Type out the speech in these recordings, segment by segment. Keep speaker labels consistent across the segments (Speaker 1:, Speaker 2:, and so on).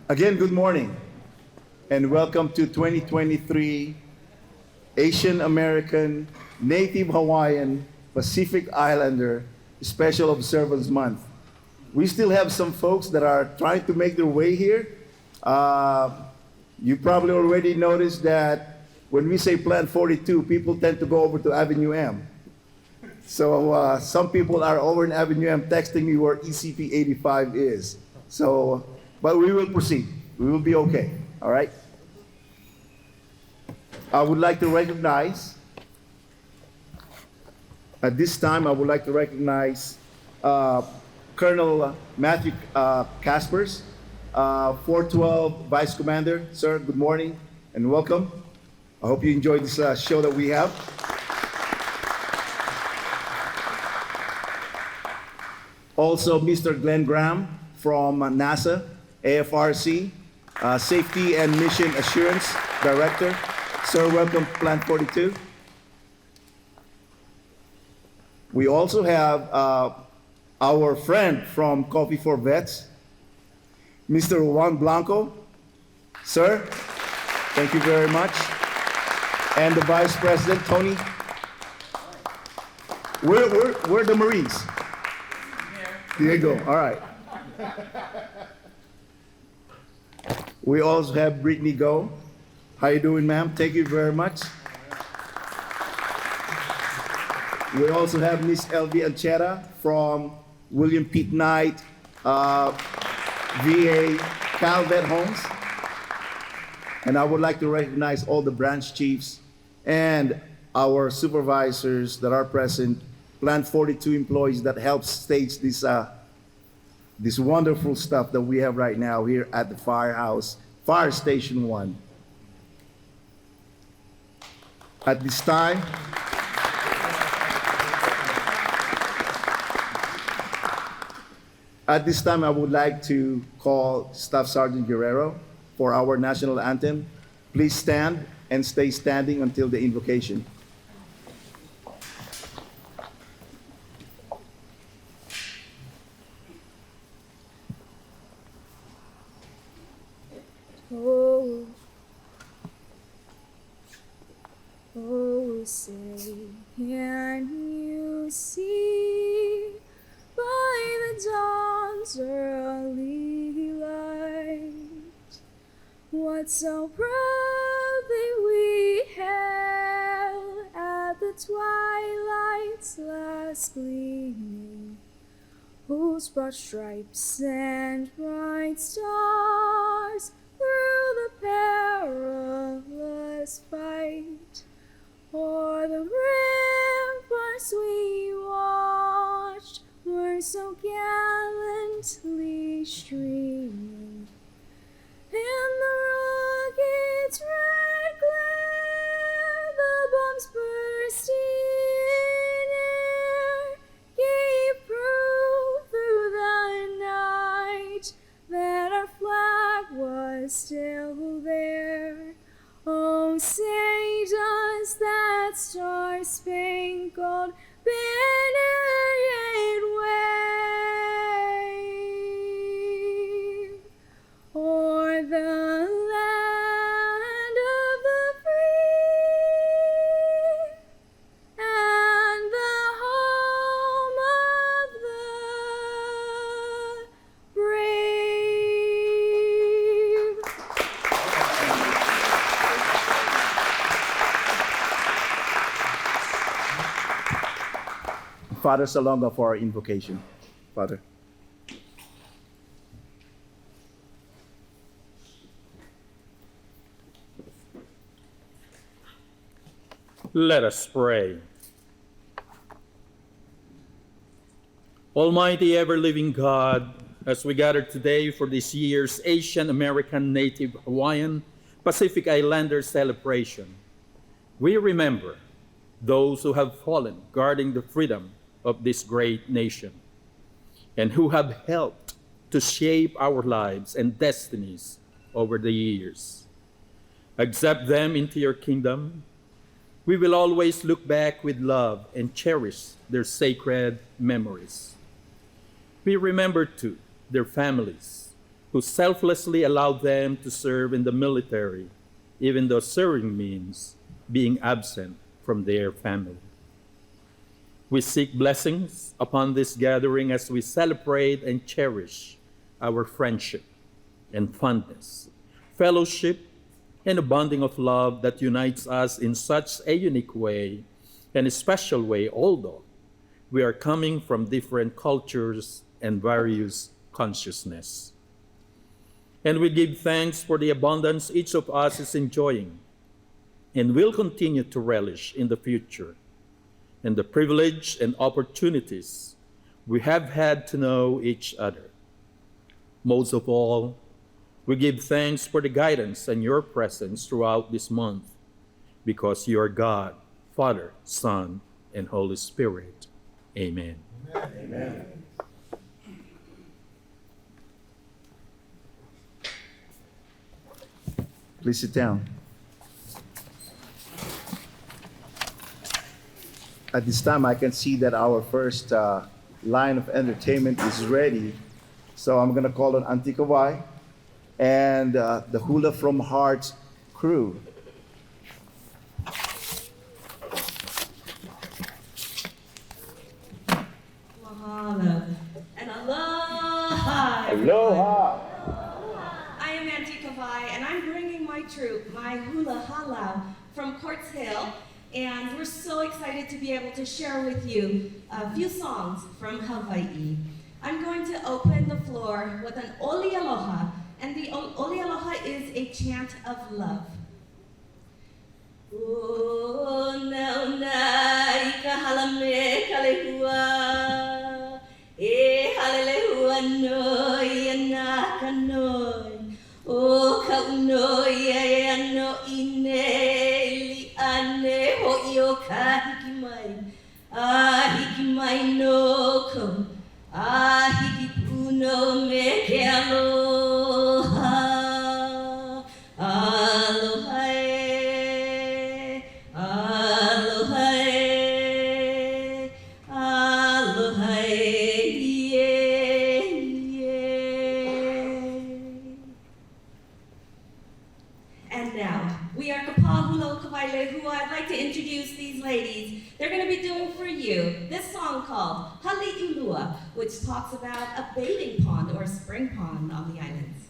Speaker 1: Again, good morning and welcome to 2023 Asian American, Native Hawaiian, Pacific Islander Special Observance Month. We still have some folks that are trying to make their way here. You probably already noticed that when we say Plant 42, people tend to go over to Avenue M. So some people are over in Avenue M texting me where ECP 85 is. But we will proceed. We will be okay, all right? I would like to recognize, at this time, I would like to recognize Colonel Matthew Caspers, 412 Vice Commander. Sir, good morning and welcome. I hope you enjoyed this show that we have. Also, Mr. Glenn Graham from NASA, AFRC, Safety and Mission Assurance Director. Sir, welcome to Plant 42. We also have our friend from Coffee for Vets, Mr. Juan Blanco. Sir, thank you very much. And the Vice President, Tony. We're the Marines. There you go, all right. We also have Brittany Go. How you doing, ma'am? Thank you very much. We also have Miss Elvie Ancheta from William Pitt Knight VA Calvet Homes. And I would like to recognize all the branch chiefs and our supervisors that are present, Plant 42 employees that help stage this wonderful stuff that we have right now here at the firehouse, Fire Station 1. At this time, I would like to call Staff Sergeant Guerrero for our national anthem. Please stand and stay standing until the invocation.
Speaker 2: Oh, say, can you see by the dawn's early light what so proudly we hailed at the twilight's last gleaming, whose broad stripes and bright stars through the perilous fight o'er the ramparts we watched were so gallantly streaming, and the rocket's red glare, the bombs bursting in air, gave proof through the night that our flag was still there. Oh, say does that star-spangled banner yet wave o'er the land of the free and the home of the brave?
Speaker 1: Father Salonga for our invocation. Father.
Speaker 3: Let us pray. Almighty ever-living God, as we gather today for this year's Asian American Native Hawaiian Pacific Islander celebration, we remember those who have fallen guarding the freedom of this great nation and who have helped to shape our lives and destinies over the years. Accept them into your kingdom. We will always look back with love and cherish their sacred memories. We remember, too, their families, who selflessly allowed them to serve in the military, even though serving means being absent from their family. We seek blessings upon this gathering as we celebrate and cherish our friendship and fondness, fellowship, and a bonding of love that unites us in such a unique way and a special way, although we are coming from different cultures and various consciousness. And we give thanks for the abundance each of us is enjoying and will continue to relish in the future, and the privilege and opportunities we have had to know each other. Most of all, we give thanks for the guidance and your presence throughout this month, because you are God, Father, Son, and Holy Spirit. Amen.
Speaker 1: Amen. Please sit down. At this time, I can see that our first line of entertainment is ready. So I'm going to call on Auntie Kawai and the Hula from Heart crew.
Speaker 4: Mahalo and aloha.
Speaker 1: Aloha!
Speaker 4: I am Auntie Kawai, and I'm bringing my troupe, my hula halau, from Courts Hill, and we're so excited to be able to share with you a few songs from Hawaii. I'm going to open the floor with an Oli Aloha, and the Oli Aloha is a chant of love. O nauna ika halame kalehua, e halelehua noi anaka noi, o kaunoi e ano ine li ane ho io ka hikimai, a hikimai no ko, a hikipuno me ke aloha, aloha. I'd like to introduce these ladies. They're going to be doing for you this song called Hali'ulua, which talks about a bathing pond or a spring pond on the islands.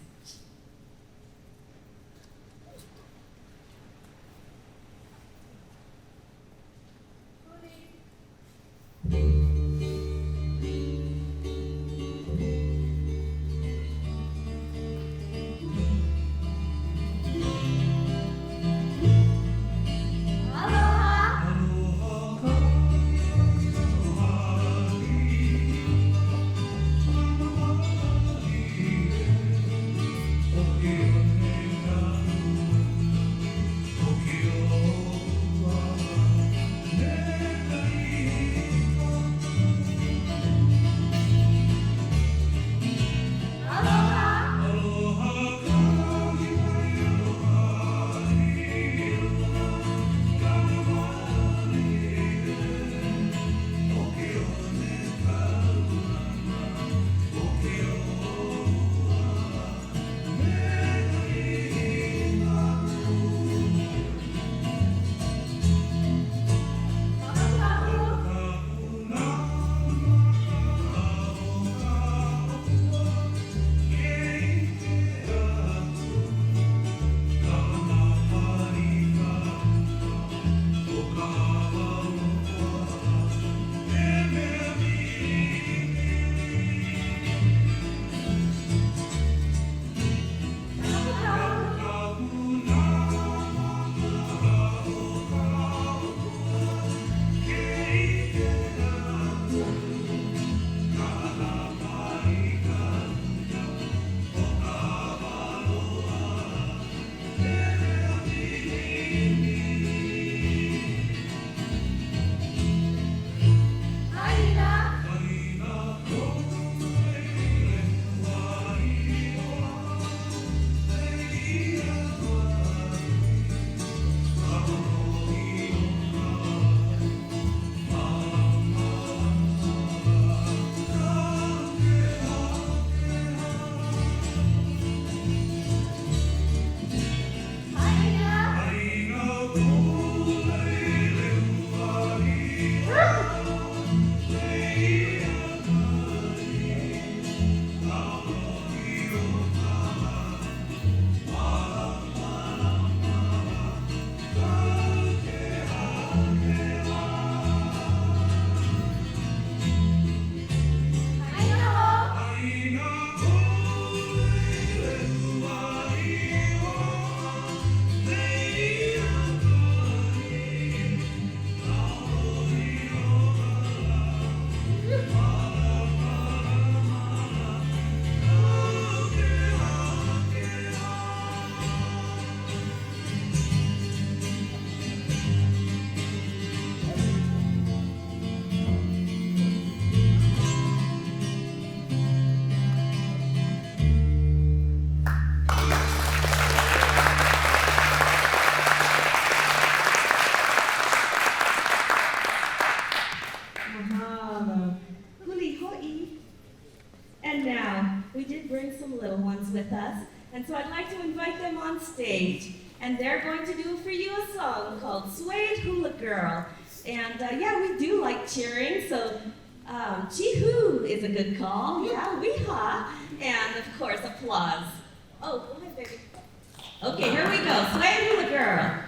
Speaker 4: And so I'd like to invite them on stage. And they're going to do for you a song called Suede Hula Girl. And yeah, we do like cheering, so chee-hoo is a good call. Yeah, wee-ha. And of course, applause. Oh, go ahead, baby. Okay, here we go. Suede Hula Girl.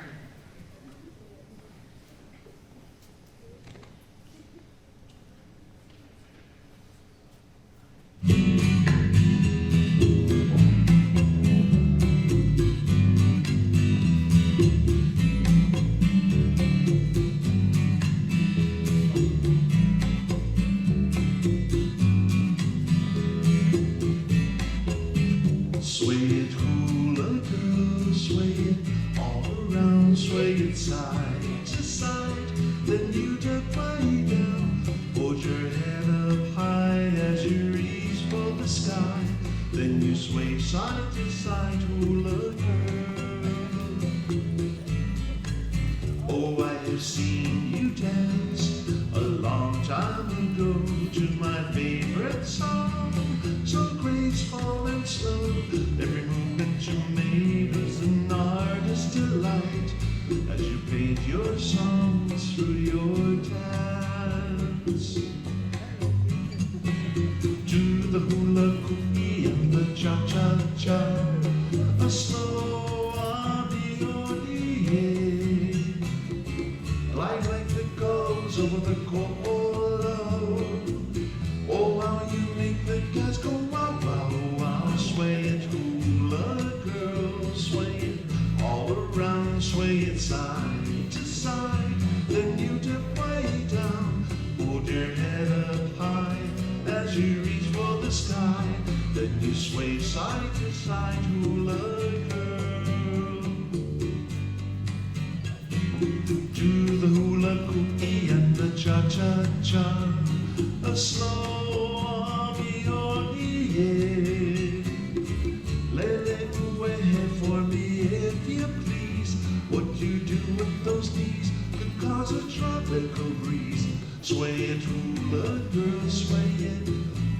Speaker 5: Sway it, hula girl, sway it all around, sway it side to side. Then you dip way down, hold your head up high as you reach for the sky. Then you sway side to side, hula girl. Oh, I have seen you dance a long time ago to my favorite song, so graceful and slow. Every movement you made was an artist's delight as you played your songs through your dance. To the hula cookie and the cha-cha-cha, a slow abiori, glide like the gulls over the colo. Oh, how you make the guys go wow, wow, wow. Sway it, hula girl, sway it all around, sway it side to side. Then you dip way down, hold your head up high as you reach for the sky. Then you sway side to side, hula girl. To the hula cookie and the cha-cha-cha, a slow abiori. Let go ahead for me if you please. What you do with those knees could cause a tropical breeze. Sway it, hula girl, sway it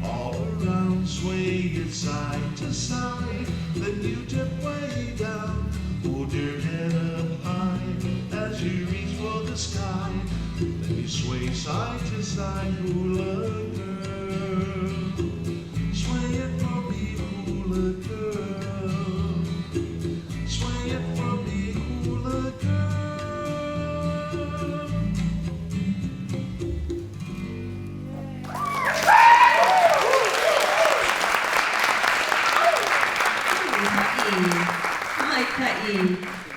Speaker 5: all around, sway it side to side. Then you dip way down, hold your head up high as you reach for the sky. Then you sway side to side, hula girl. Sway it for me, hula girl. Sway it for me, hula girl.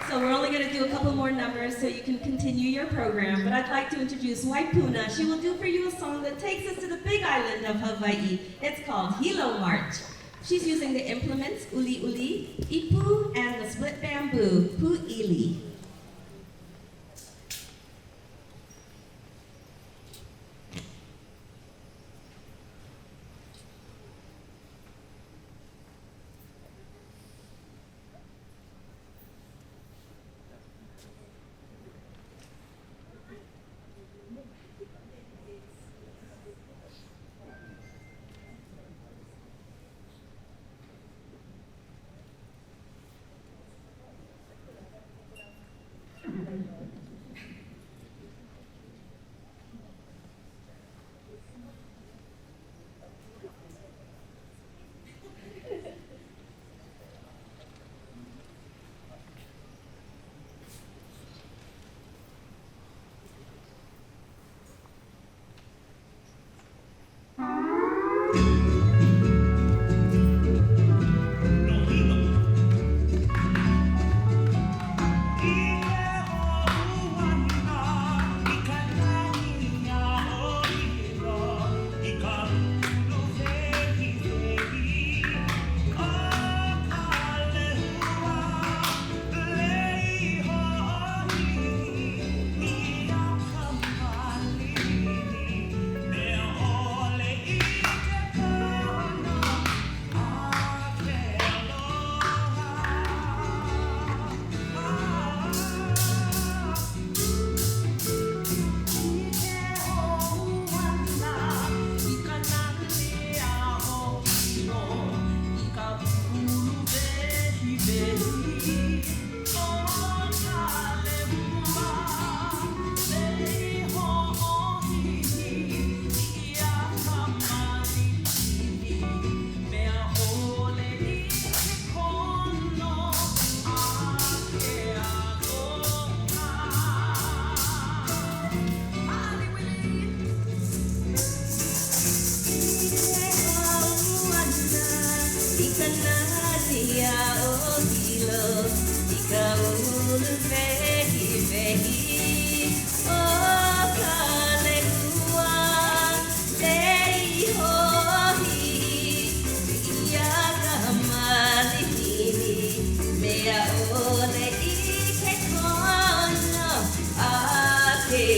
Speaker 4: So we're only going to do a couple more numbers so you can continue your program, but I'd like to introduce Waipuna. She will do for you a song that takes us to the big island of Hawaii. It's called Hilo March. She's using the implements uli uli, ipu, and the split bamboo, pu'ili.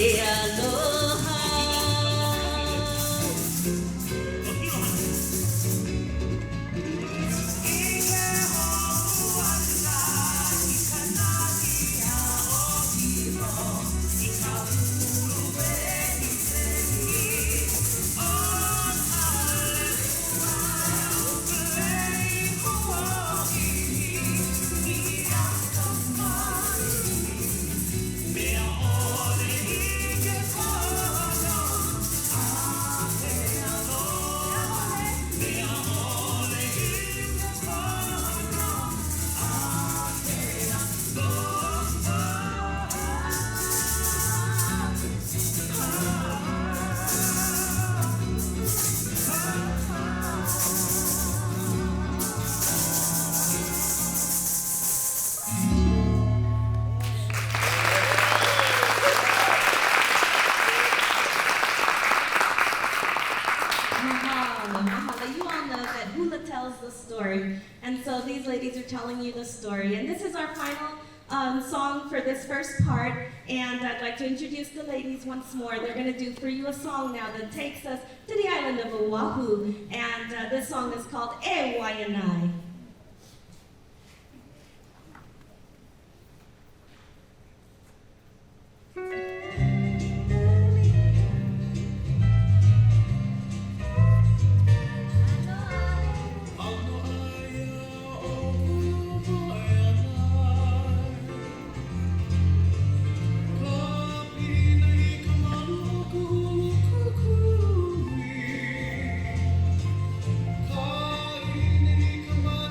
Speaker 4: E aloha. Mahalo, mahalo. You all know that hula tells the story, and so these ladies are telling you the story. And this is our final song for this first part, and I'd like to introduce the ladies once more. They're going to do for you a song now that takes us to the island of Oahu, and this song is called E Waianae.
Speaker 5: Come on.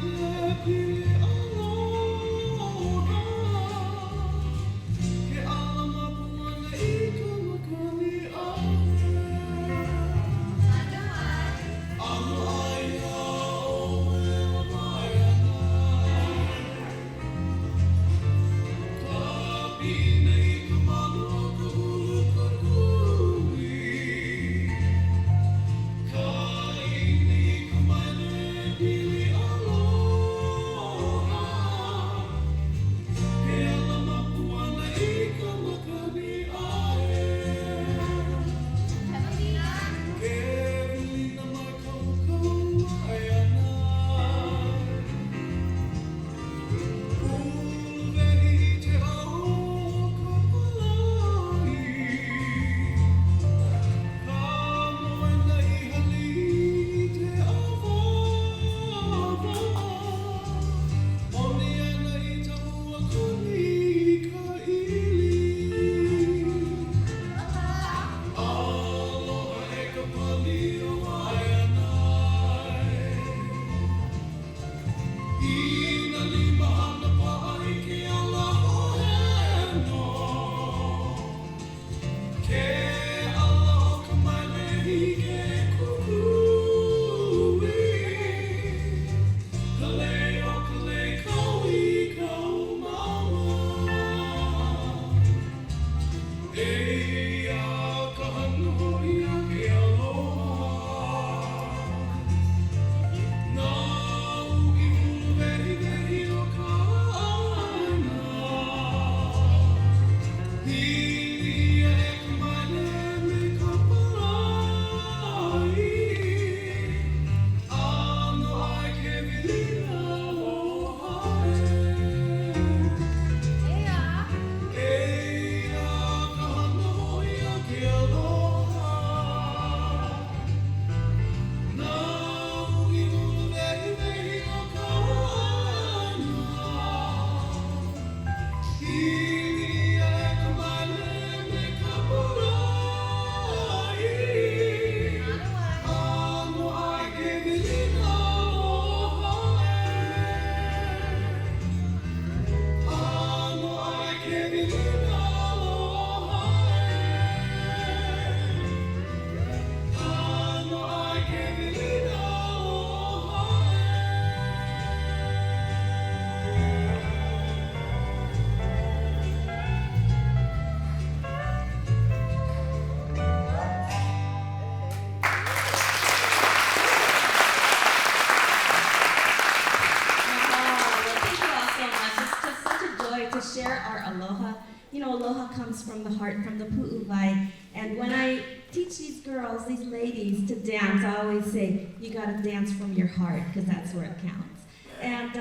Speaker 4: comes from the heart, from the pu'uvai. And when I teach these girls, these ladies, to dance, I always say, you gotta dance from your heart, because that's where it counts. And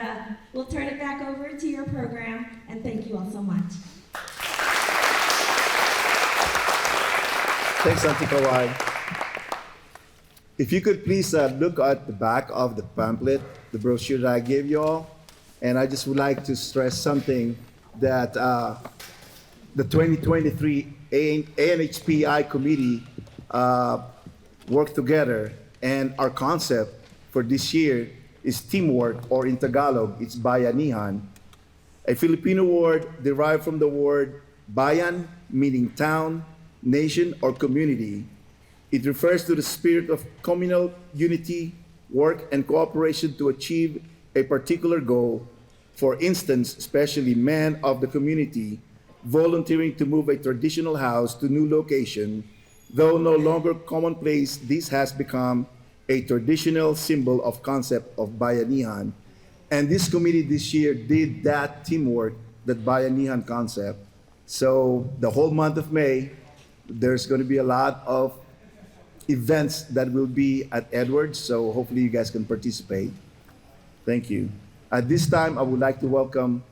Speaker 4: we'll turn it back over to your program, and thank you all so much.
Speaker 1: Thanks, Auntie Kawai. If you could please look at the back of the pamphlet, the brochure that I gave you all. And I just would like to stress something that the 2023 AANHPI committee worked together, and our concept for this year is teamwork, or in Tagalog, it's bayanihan, a Filipino word derived from the word bayan, meaning town, nation, or community. It refers to the spirit of communal unity, work, and cooperation to achieve a particular goal. For instance, especially men of the community volunteering to move a traditional house to new location. Though no longer commonplace, this has become a traditional symbol of concept of bayanihan. And this committee this year did that teamwork, that bayanihan concept. So the whole month of May, there's going to be a lot of events that will be at Edwards, so hopefully you guys can participate. Thank you. At this time, I would like to welcome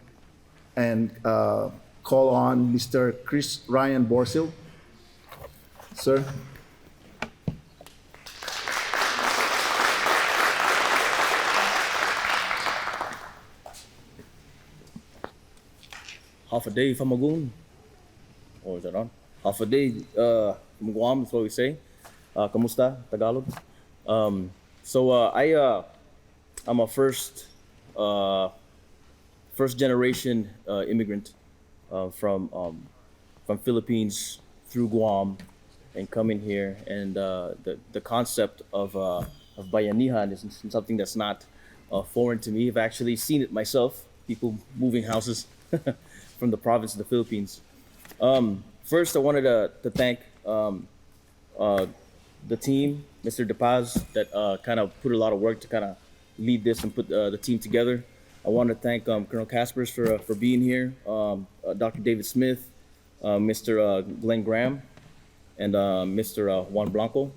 Speaker 1: and call on Mr. Chris Ryan Borsil. Sir.
Speaker 6: Half a day from Magoon. Or is that on? Half a day from Guam is what we say. Kamusta, Tagalog. I'm a first generation immigrant from Philippines through Guam and coming here. And the concept of bayanihan is something that's not foreign to me. I've actually seen it myself, people moving houses from the province of the Philippines. First, I wanted to thank the team, Mr. DePaz, that kind of put a lot of work to kind of lead this and put the team together. I want to thank Colonel Caspers for being here, Dr. David Smith, Mr. Glenn Graham, and Mr. Juan Blanco.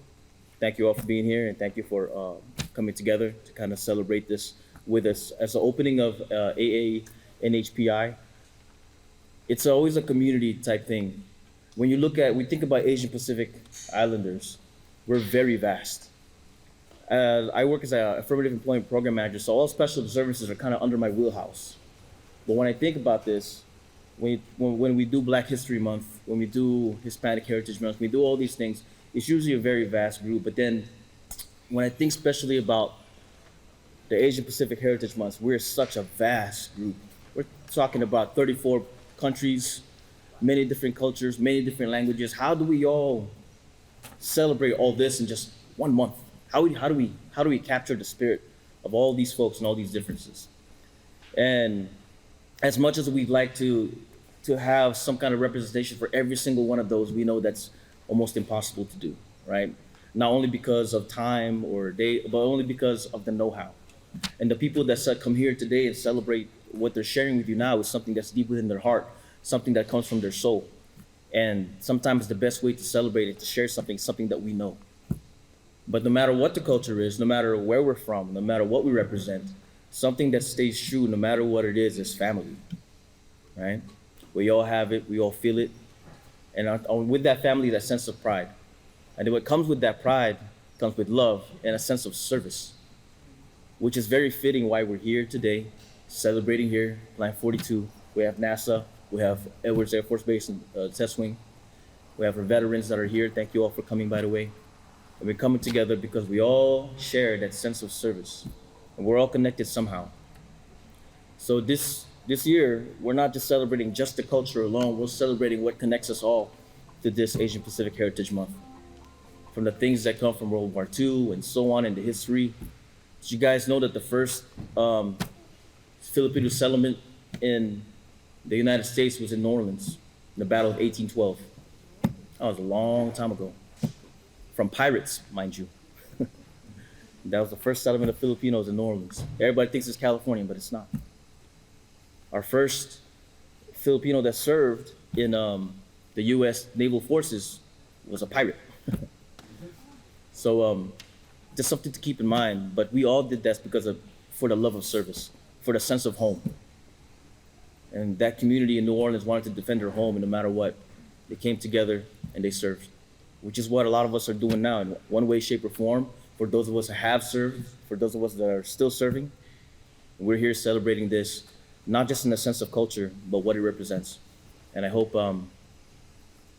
Speaker 6: Thank you all for being here, and thank you for coming together to kind of celebrate this with us. As the opening of AANHPI, it's always a community type thing. When you we think about Asian Pacific Islanders, we're very vast. I work as an affirmative employment program manager, so all special observances are kind of under my wheelhouse. But when I think about this, when we do Black History Month, when we do Hispanic Heritage Month, when we do all these things, it's usually a very vast group. But then when I think especially about the Asian Pacific Heritage Month, we're such a vast group. We're talking about 34 countries, many different cultures, many different languages. How do we all celebrate all this in just 1 month? How do we capture the spirit of all these folks and all these differences? And as much as we'd like to have some kind of representation for every single one of those, we know that's almost impossible to do, right? Not only because of time or date, but only because of the know-how. And the people that come here today and celebrate what they're sharing with you now is something that's deep within their heart, something that comes from their soul. And sometimes the best way to celebrate it, to share something that we know. But no matter what the culture is, no matter where we're from, no matter what we represent, something that stays true, no matter what it is family, right? We all have it, we all feel it. And with that family, that sense of pride. And then what comes with that pride comes with love and a sense of service, which is very fitting why we're here today, celebrating here, Line 42. We have NASA, we have Edwards Air Force Base and Test Wing. We have our veterans that are here. Thank you all for coming, by the way. And we're coming together because we all share that sense of service. And we're all connected somehow. So this year, we're not just celebrating just the culture alone, we're celebrating what connects us all to this Asian Pacific Heritage Month. From the things that come from World War II and so on in the history. Did you guys know that the first Filipino settlement in the United States was in New Orleans, in the Battle of 1812? That was a long time ago. From pirates, mind you. That was the first settlement of Filipinos in New Orleans. Everybody thinks it's California, but it's not. Our first Filipino that served in the U.S. Naval Forces was a pirate. So just something to keep in mind. But we all did that for the love of service, for the sense of home. And that community in New Orleans wanted to defend their home, and no matter what, they came together and they served, which is what a lot of us are doing now in one way, shape, or form. For those of us who have served, for those of us that are still serving, we're here celebrating this, not just in the sense of culture, but what it represents. And I hope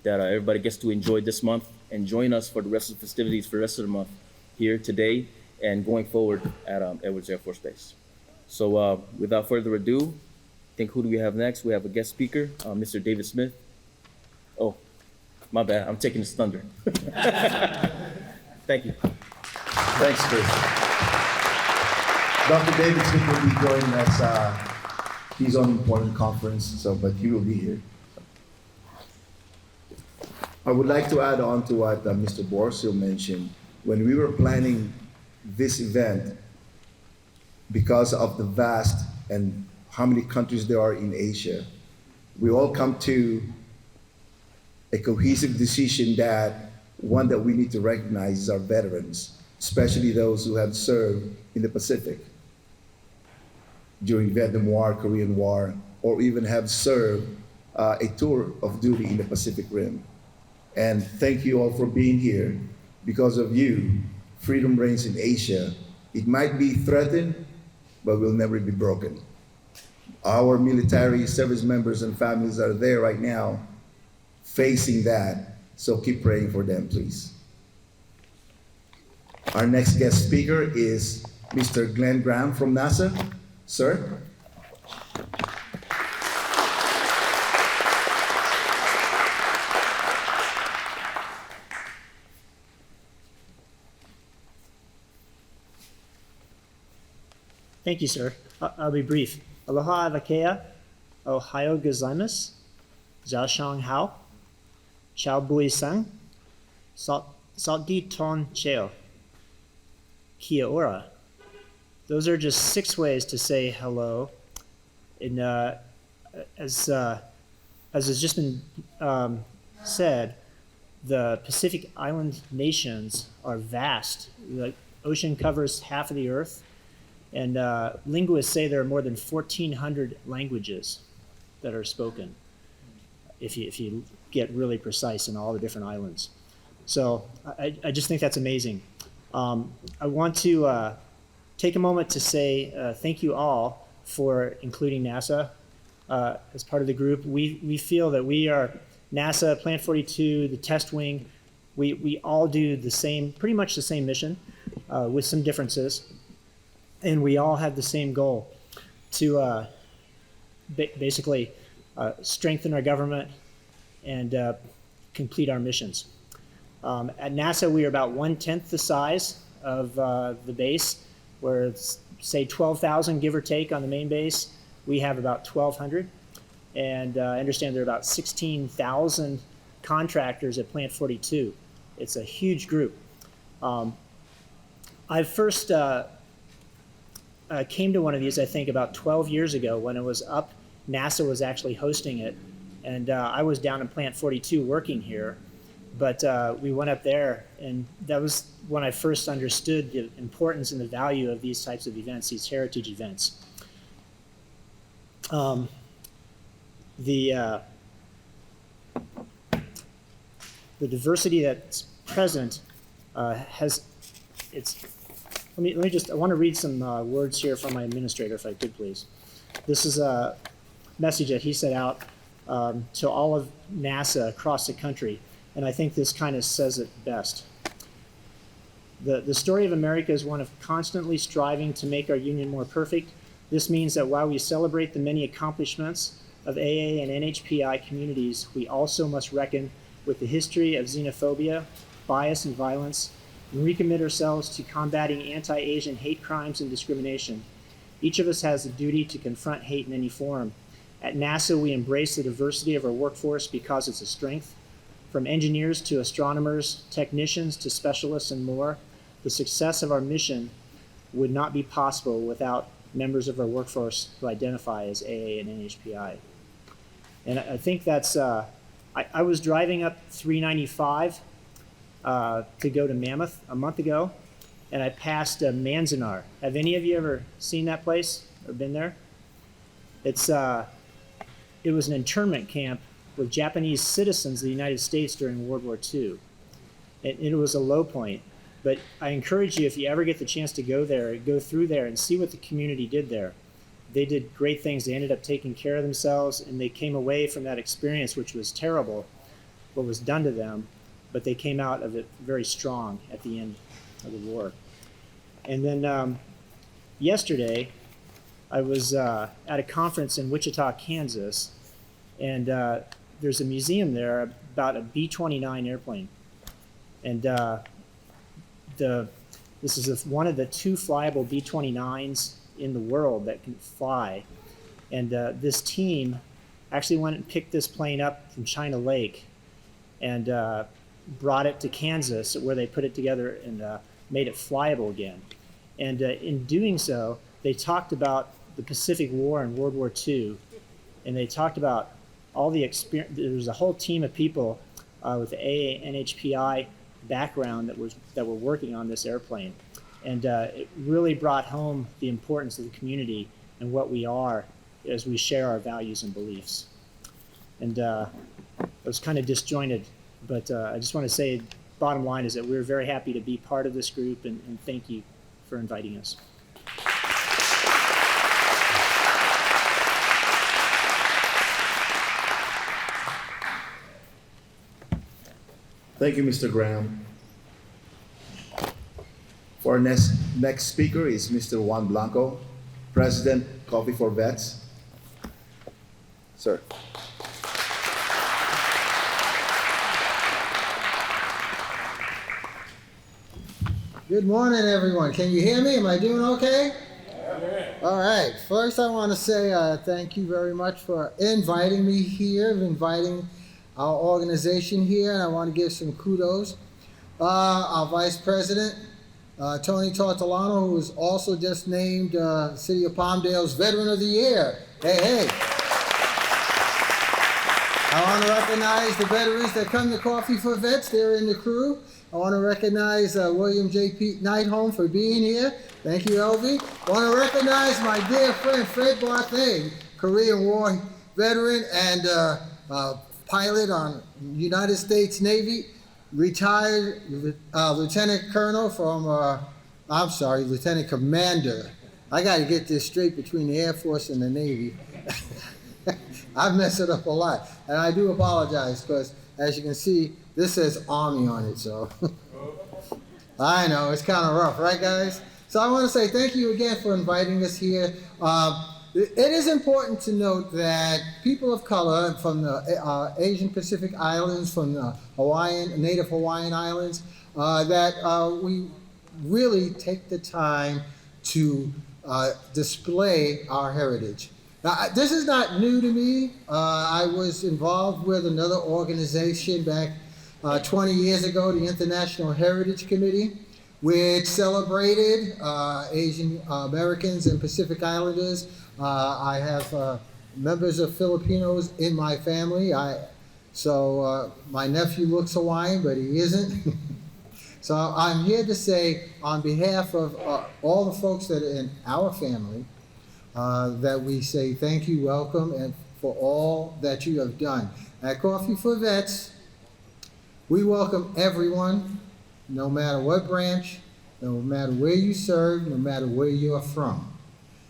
Speaker 6: that everybody gets to enjoy this month and join us for the rest of the festivities for the rest of the month here today and going forward at Edwards Air Force Base. So without further ado, I think who do we have next? We have a guest speaker, Mr. David Smith. Oh, my bad, I'm taking his thunder. Thank you.
Speaker 1: Thanks, Chris. Dr. David Smith will be joining us. He's on an important conference, but he will be here. I would like to add on to what Mr. Borsil mentioned. When we were planning this event, because of the vast and how many countries there are in Asia, we all come to a cohesive decision that one that we need to recognize is our veterans, especially those who have served in the Pacific during Vietnam War, Korean War, or even have served a tour of duty in the Pacific Rim. And thank you all for being here. Because of you, freedom reigns in Asia. It might be threatened, but will never be broken. Our military service members and families are there right now facing that, so keep praying for them, please. Our next guest speaker is Mr. Glenn Graham from NASA. Sir?
Speaker 7: Thank you, sir. I'll be brief. Aloha avakea, Ohio gozaimasu, Zhao Shang Hao, Chao Bui Sang, Saldi Ton Cheo, Kia ora. Those are just 6 ways to say hello. And as has just been said, the Pacific Island nations are vast. The ocean covers half of the earth. And linguists say there are more than 1,400 languages that are spoken, if you get really precise in all the different islands. So I just think that's amazing. I want to take a moment to say thank you all for including NASA as part of the group. We feel that we are NASA, Plant 42, the test wing. We all do the same, pretty much the same mission with some differences. And we all have the same goal to basically strengthen our government and complete our missions. At NASA, we are about 1/10 the size of the base, where it's, say, 12,000, give or take, on the main base. We have about 1,200. And I understand there are about 16,000 contractors at Plant 42. It's a huge group. I first came to one of these, I think, about 12 years ago when it was up. NASA was actually hosting it. And I was down in Plant 42 working here. But we went up there, and that was when I first understood the importance and the value of these types of events, these heritage events. The diversity that's present has it's. Let me just. I want to read some words here from my administrator, if I could, please. This is a message that he sent out to all of NASA across the country. And I think this kind of says it best. The story of America is one of constantly striving to make our union more perfect. This means that while we celebrate the many accomplishments of AA and NHPI communities, we also must reckon with the history of xenophobia, bias, and violence, and recommit ourselves to combating anti-Asian hate crimes and discrimination. Each of us has a duty to confront hate in any form. At NASA, we embrace the diversity of our workforce because it's a strength. From engineers to astronomers, technicians to specialists, and more, the success of our mission would not be possible without members of our workforce who identify as AA and NHPI. And I think that's I was driving up 395 to go to Mammoth a month ago, and I passed Manzanar. Have any of you ever seen that place or been there? It was an internment camp with Japanese citizens of the United States during World War II. It was a low point. But I encourage you, if you ever get the chance to go there, go through there and see what the community did there. They did great things. They ended up taking care of themselves, and they came away from that experience, which was terrible, what was done to them, but they came out of it very strong at the end of the war. And then yesterday, I was at a conference in Wichita, Kansas, and there's a museum there about a B-29 airplane. And this is one of the 2 flyable B-29s in the world that can fly. And this team actually went and picked this plane up from China Lake and brought it to Kansas, where they put it together and made it flyable again. And in doing so, they talked about the Pacific War and World War II, and they talked about all the experience. There was a whole team of people with the AANHPI background that were working on this airplane, and it really brought home the importance of the community and what we are as we share our values and beliefs. And it was kind of disjointed, but I just want to say, bottom line is that we're very happy to be part of this group, and thank you for inviting us.
Speaker 1: Thank you, Mr. Graham. For our next speaker is Mr. Juan Blanco, President, Coffee for Vets. Sir.
Speaker 8: Good morning, everyone. Can you hear me? Am I doing okay? All right. First, I want to say thank you very much for inviting me here, inviting our organization here, and I want to give some kudos. Our Vice President, Tony Tortolano, who was also just named City of Palmdale's Veteran of the Year. Hey, hey. I want to recognize the veterans that come to Coffee for Vets. They're in the crew. I want to recognize William J. Pete Nighthome for being here. Thank you, LV. I want to recognize my dear friend Fred Barthé, Korean War veteran and pilot on United States Navy, retired Lieutenant Colonel from, Lieutenant Commander. I got to get this straight between the Air Force and the Navy. I've messed it up a lot, and I do apologize because, as you can see, this says Army on it, so. I know, it's kind of rough, right, guys? So I want to say thank you again for inviting us here. It is important to note that people of color from the Asian Pacific Islands, from the Native Hawaiian Islands, that we really take the time to display our heritage. Now, this is not new to me. I was involved with another organization back 20 years ago, the International Heritage Committee, which celebrated Asian Americans and Pacific Islanders. I have members of Filipinos in my family. So my nephew looks Hawaiian, but he isn't. So I'm here to say, on behalf of all the folks that are in our family, that we say thank you, welcome, and for all that you have done. At Coffee for Vets, we welcome everyone, no matter what branch, no matter where you serve, no matter where you are from.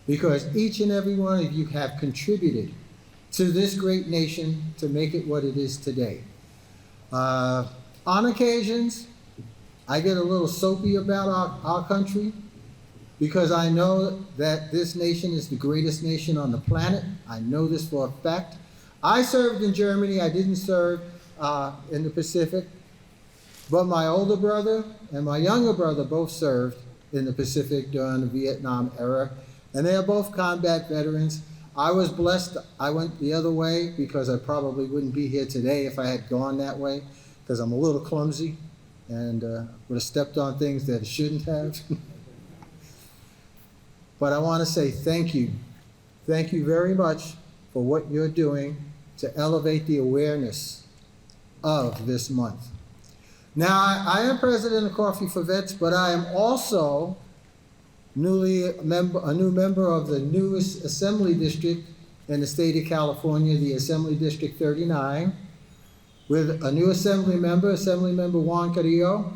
Speaker 8: Because each and every one of you have contributed to this great nation to make it what it is today. On occasions, I get a little soapy about our country because I know that this nation is the greatest nation on the planet. I know this for a fact. I served in Germany. I didn't serve in the Pacific, but my older brother and my younger brother both served in the Pacific during the Vietnam era, and they are both combat veterans. I was blessed. I went the other way because I probably wouldn't be here today if I had gone that way, because I'm a little clumsy and would have stepped on things that I shouldn't have. But I want to say thank you. Thank you very much for what you're doing to elevate the awareness of this month. Now, I am president of Coffee for Vets, but I am also a new member of the newest assembly district in the state of California, the Assembly District 39, with a new Assembly member Juan Carrillo,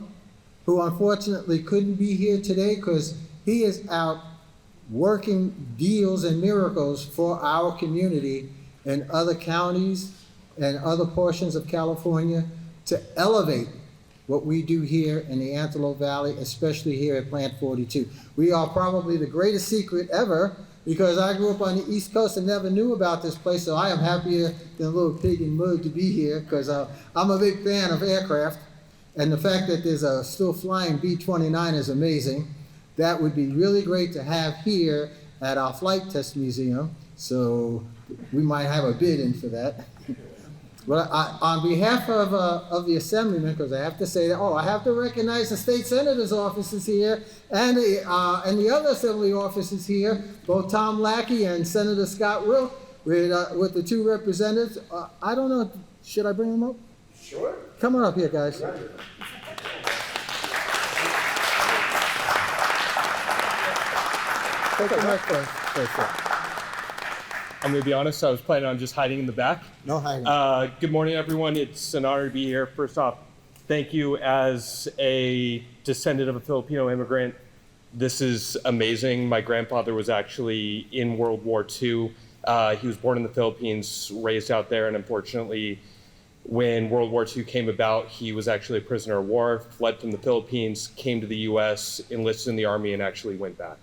Speaker 8: who unfortunately couldn't be here today because he is out working deals and miracles for our community in other counties and other portions of California to elevate what we do here in the Antelope Valley, especially here at Plant 42. We are probably the greatest secret ever because I grew up on the East Coast and never knew about this place, so I am happier than a little pig in mud to be here because I'm a big fan of aircraft, and the fact that there's a still flying B-29 is amazing. That would be really great to have here at our Flight Test Museum, so we might have a bid in for that. But on behalf of the Assemblyman, because I have to say that, I have to recognize the State Senator's office is here, and the other Assembly offices here, both Tom Lackey and Senator Scott Will, with the two representatives. I don't know, should I bring them up?
Speaker 1: Sure.
Speaker 8: Come on up here, guys. Take the mic first.
Speaker 9: I'm going to be honest, I was planning on just hiding in the back.
Speaker 8: No hiding.
Speaker 9: Good morning, everyone. It's an honor to be here. First off, thank you as a descendant of a Filipino immigrant. This is amazing. My grandfather was actually in World War II. He was born in the Philippines, raised out there, and unfortunately, when World War II came about, he was actually a prisoner of war, fled from the Philippines, came to the U.S., enlisted in the Army, and actually went back.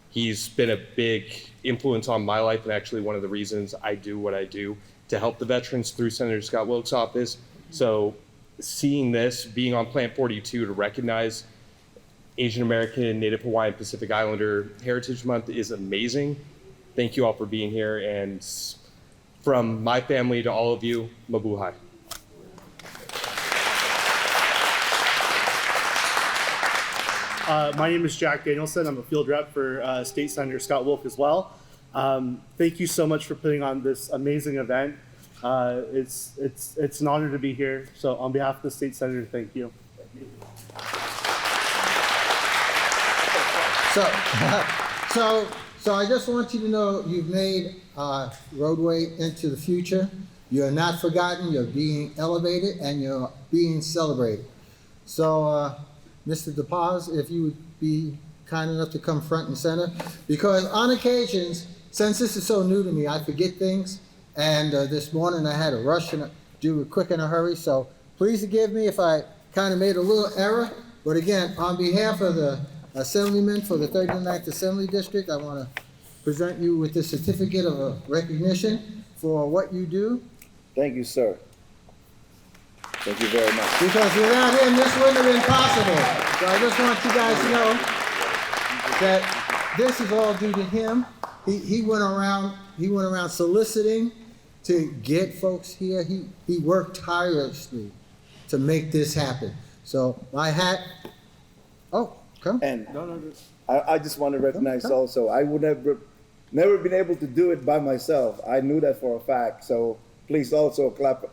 Speaker 9: He's been a big influence on my life and actually one of the reasons I do what I do to help the veterans through Senator Scott Wilk's office. So seeing this, being on Plant 42 to recognize Asian American, Native Hawaiian, Pacific Islander Heritage Month is amazing. Thank you all for being here. And from my family to all of you, mabuhay.
Speaker 10: My name is Jack Danielson. I'm a field rep for State Senator Scott Wilk as well. Thank you so much for putting on this amazing event. It's an honor to be here. So on behalf of the State Senator, thank you.
Speaker 8: So I just want you to know you've made roadway into the future. You're not forgotten. You're being elevated and you're being celebrated. So. Mr. DePaz, if you would be kind enough to come front and center, because on occasions, since this is so new to me, I forget things, and this morning I had to rush and do it quick in a hurry, so please forgive me if I kind of made a little error, but again, on behalf of the Assemblyman for the 39th Assembly District, I want to present you with this certificate of recognition for what you do.
Speaker 1: Thank you, sir. Thank you very much.
Speaker 8: Because without him, this wouldn't have been possible. So I just want you guys to know that this is all due to him. He went around soliciting to get folks here. He worked tirelessly to make this happen. So my hat. Oh, come.
Speaker 1: And I just want to recognize also, I would have never been able to do it by myself. I knew that for a fact. So please also clap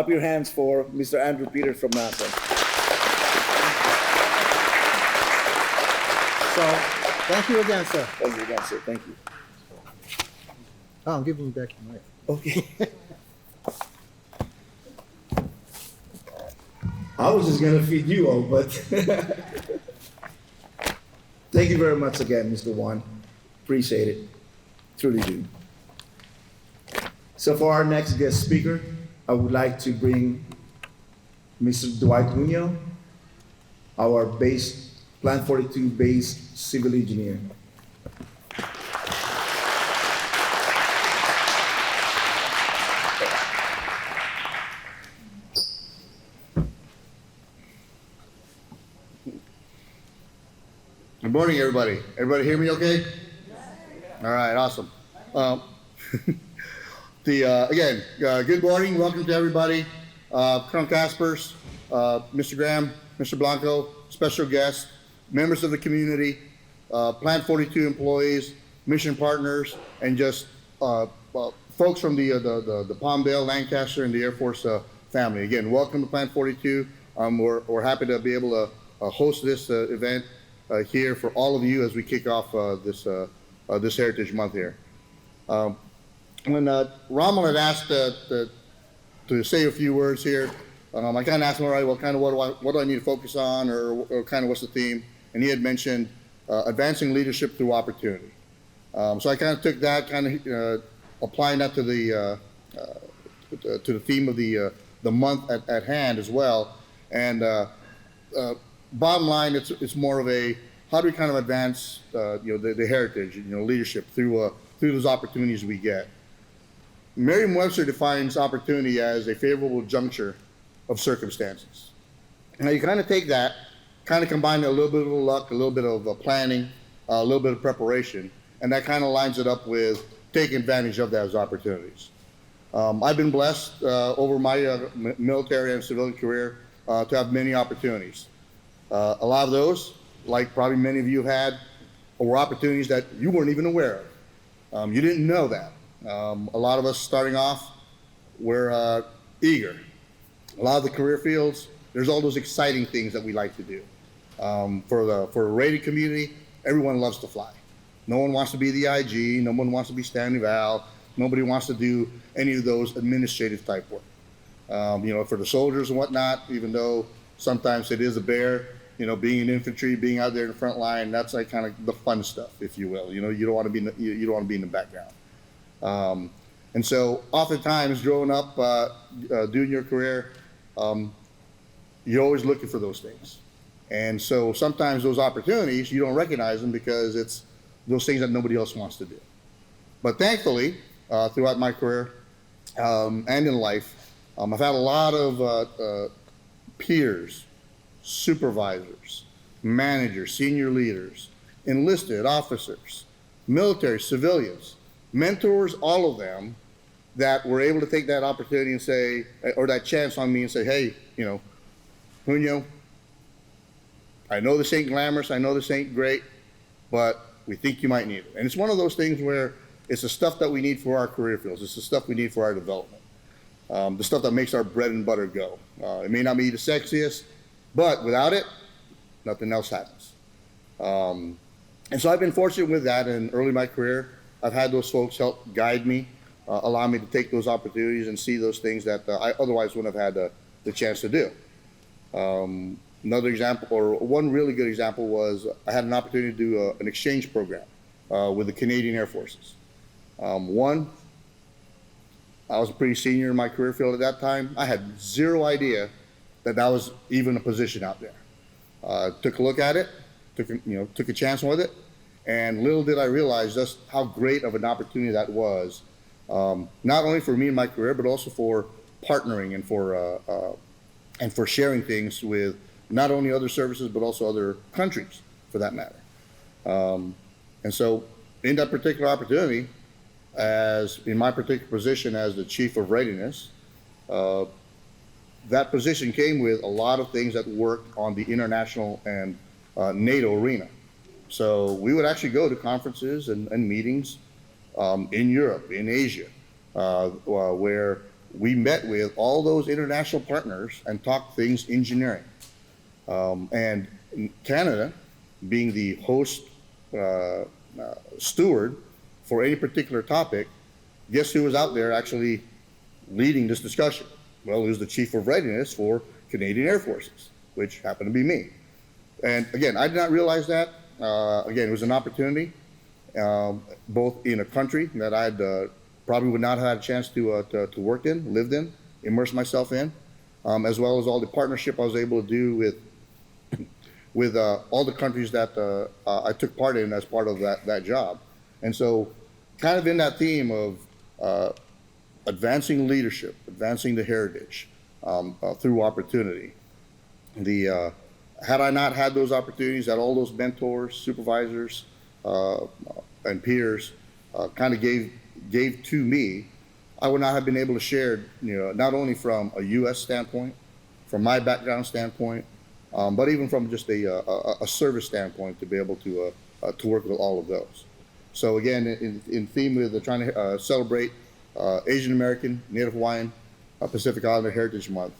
Speaker 1: your hands for Mr. Andrew Peters from NASA.
Speaker 8: So, thank you again, sir.
Speaker 1: Thank you again, sir. Thank you.
Speaker 8: Oh, I'm giving you back your mic.
Speaker 1: Okay. I was just going to feed you all, but thank you very much again, Mr. Juan. Appreciate it. Truly do. So for our next guest speaker, I would like to bring Mr. Dwight Muñoz, our Plant 42 base civil engineer.
Speaker 11: Good morning, everybody. Everybody hear me okay? All right, awesome. Again, good morning. Welcome to everybody. Colonel Caspers, Mr. Graham, Mr. Blanco, special guests, members of the community, Plant 42 employees, mission partners, and just folks from the Palmdale, Lancaster, and the Air Force family. Again, welcome to Plant 42. We're happy to be able to host this event here for all of you as we kick off this Heritage Month here. When Rommel had asked to say a few words here, I kind of asked him, all right, well, kind of what do I need to focus on, or kind of what's the theme? And he had mentioned advancing leadership through opportunity. So I kind of took that, kind of applying that to the theme of the month at hand as well. And bottom line, it's more of a how do we kind of advance the heritage, leadership through those opportunities we get. Merriam-Webster defines opportunity as a favorable juncture of circumstances. Now you kind of take that, kind of combine a little bit of luck, a little bit of planning, a little bit of preparation, and that kind of lines it up with taking advantage of those opportunities. I've been blessed over my military and civilian career to have many opportunities. A lot of those, like probably many of you have had, were opportunities that you weren't even aware of. You didn't know that. A lot of us starting off were eager. A lot of the career fields, there's all those exciting things that we like to do. For a rated community, everyone loves to fly. No one wants to be the IG, no one wants to be Stanley Val, nobody wants to do any of those administrative type work. For the soldiers and whatnot, even though sometimes it is a bear, being in infantry, being out there in the front line, that's like kind of the fun stuff, if you will. You don't want to be you don't want to be in the background. And so oftentimes growing up, doing your career, you're always looking for those things. And so sometimes those opportunities, you don't recognize them because it's those things that nobody else wants to do. But thankfully, throughout my career and in life, I've had a lot of peers, supervisors, managers, senior leaders, enlisted officers, military, civilians, mentors, all of them that were able to take that opportunity and say, or that chance on me and say, hey, Junio, I know this ain't glamorous, I know this ain't great, but we think you might need it. And it's one of those things where it's the stuff that we need for our career fields. It's the stuff we need for our development. The stuff that makes our bread and butter go. It may not be the sexiest, but without it, nothing else happens. And so I've been fortunate with that, and early in my career, I've had those folks help guide me, allow me to take those opportunities and see those things that I otherwise wouldn't have had the chance to do. Another example, or one really good example, was I had an opportunity to do an exchange program with the Canadian Air Forces. I was pretty senior in my career field at that time. I had zero idea that was even a position out there. Took a look at it, took a chance with it, and little did I realize just how great of an opportunity that was, not only for me in my career, but also for partnering and for sharing things with not only other services, but also other countries, for that matter. And so in that particular opportunity, as in my particular position as the Chief of Readiness, that position came with a lot of things that worked on the international and NATO arena. So we would actually go to conferences and meetings in Europe, in Asia, where we met with all those international partners and talked things engineering. And Canada, being the host steward for any particular topic, guess who was out there actually leading this discussion? Well, it was the Chief of Readiness for Canadian Air Forces, which happened to be me. And again, I did not realize that. Again, it was an opportunity, both in a country that I'd probably would not have had a chance to work in, lived in, immerse myself in, as well as all the partnership I was able to do with all the countries that I took part in as part of that job. And so kind of in that theme of advancing leadership, advancing the heritage through opportunity. Had I not had those opportunities, that all those mentors, supervisors, and peers kind of gave to me, I would not have been able to share, not only from a U.S. standpoint, from my background standpoint, but even from just a service standpoint, to be able to work with all of those. So again, in theme with trying to celebrate Asian American, Native Hawaiian, Pacific Islander Heritage Month.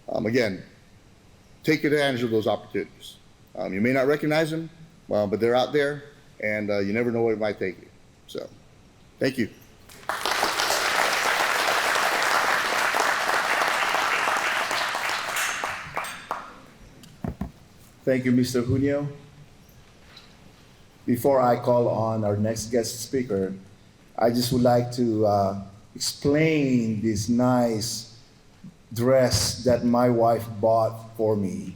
Speaker 11: Again, take advantage of those opportunities. You may not recognize them, but they're out there, and you never know where it might take you. So, thank you.
Speaker 1: Thank you, Mr. Junio. Before I call on our next guest speaker, I just would like to explain this nice dress that my wife bought for me.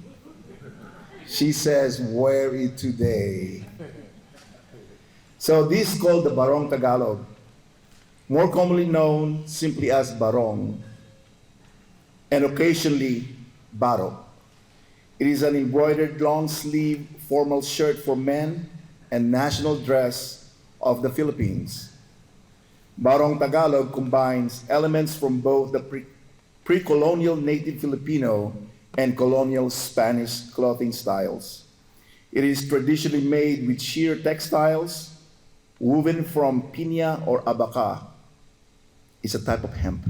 Speaker 1: She says, wear it today. So this is called the Barong Tagalog, more commonly known simply as Barong, and occasionally Baro. It is an embroidered long-sleeve formal shirt for men and national dress of the Philippines. Barong Tagalog combines elements from both the pre-colonial native Filipino and colonial Spanish clothing styles. It is traditionally made with sheer textiles woven from piña or abaca. It's a type of hemp.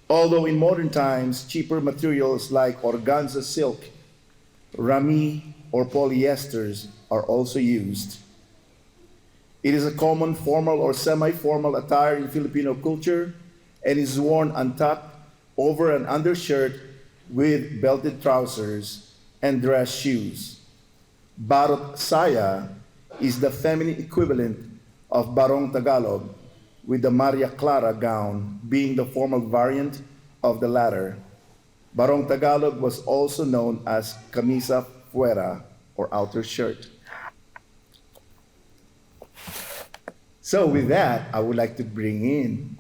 Speaker 1: Although in modern times, cheaper materials like organza silk, rami, or polyesters are also used. It is a common formal or semi-formal attire in Filipino culture and is worn untucked over an undershirt with belted trousers and dress shoes. Barot saya is the feminine equivalent of Barong Tagalog, with the Maria Clara gown being the formal variant of the latter. Barong Tagalog was also known as camisa fuera, or outer shirt. So with that, I would like to bring in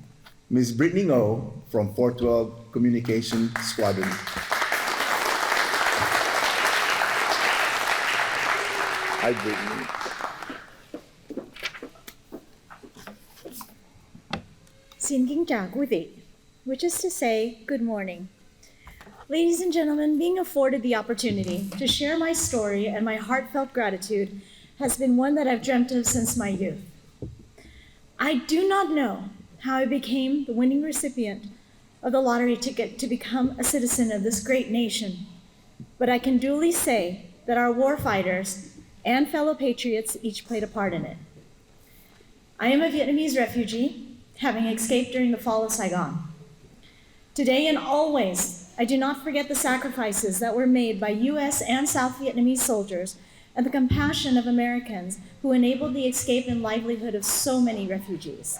Speaker 1: Ms. Brittany Ngo from 412 Communication Squadron. Hi, Brittany.
Speaker 2: Xin kính chào quý vị, which is to say, good morning. Ladies and gentlemen, being afforded the opportunity to share my story and my heartfelt gratitude has been one that I've dreamt of since my youth. I do not know how I became the winning recipient of the lottery ticket to become a citizen of this great nation, but I can duly say that our war fighters and fellow patriots each played a part in it. I am a Vietnamese refugee, having escaped during the fall of Saigon. Today and always, I do not forget the sacrifices that were made by US and South Vietnamese soldiers and the compassion of Americans who enabled the escape and livelihood of so many refugees.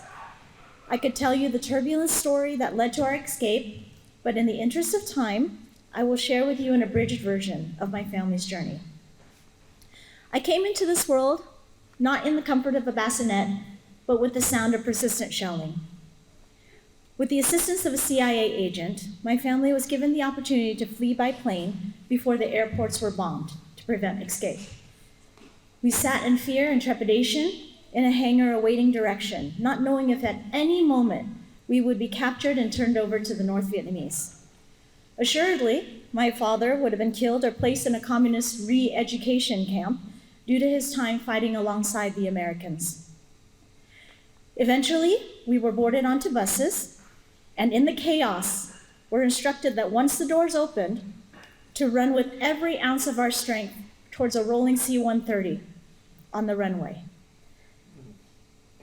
Speaker 2: I could tell you the turbulent story that led to our escape, but in the interest of time, I will share with you an abridged version of my family's journey. I came into this world not in the comfort of a bassinet, but with the sound of persistent shelling. With the assistance of a CIA agent, my family was given the opportunity to flee by plane before the airports were bombed to prevent escape. We sat in fear and trepidation in a hangar awaiting direction, not knowing if at any moment we would be captured and turned over to the North Vietnamese. Assuredly, my father would have been killed or placed in a communist re-education camp due to his time fighting alongside the Americans. Eventually, we were boarded onto buses, and in the chaos, were instructed that once the doors opened, to run with every ounce of our strength towards a rolling C-130 on the runway.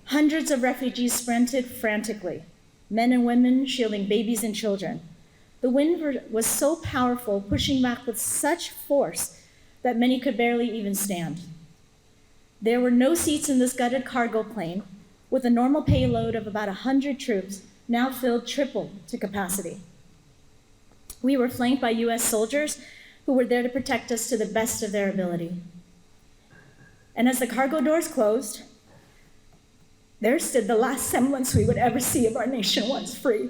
Speaker 2: Hundreds of refugees sprinted frantically, men and women shielding babies and children. The wind was so powerful, pushing back with such force that many could barely even stand. There were no seats in this gutted cargo plane, with a normal payload of about 100 troops, now filled triple to capacity. We were flanked by US soldiers who were there to protect us to the best of their ability. And as the cargo doors closed, there stood the last semblance we would ever see of our nation once free.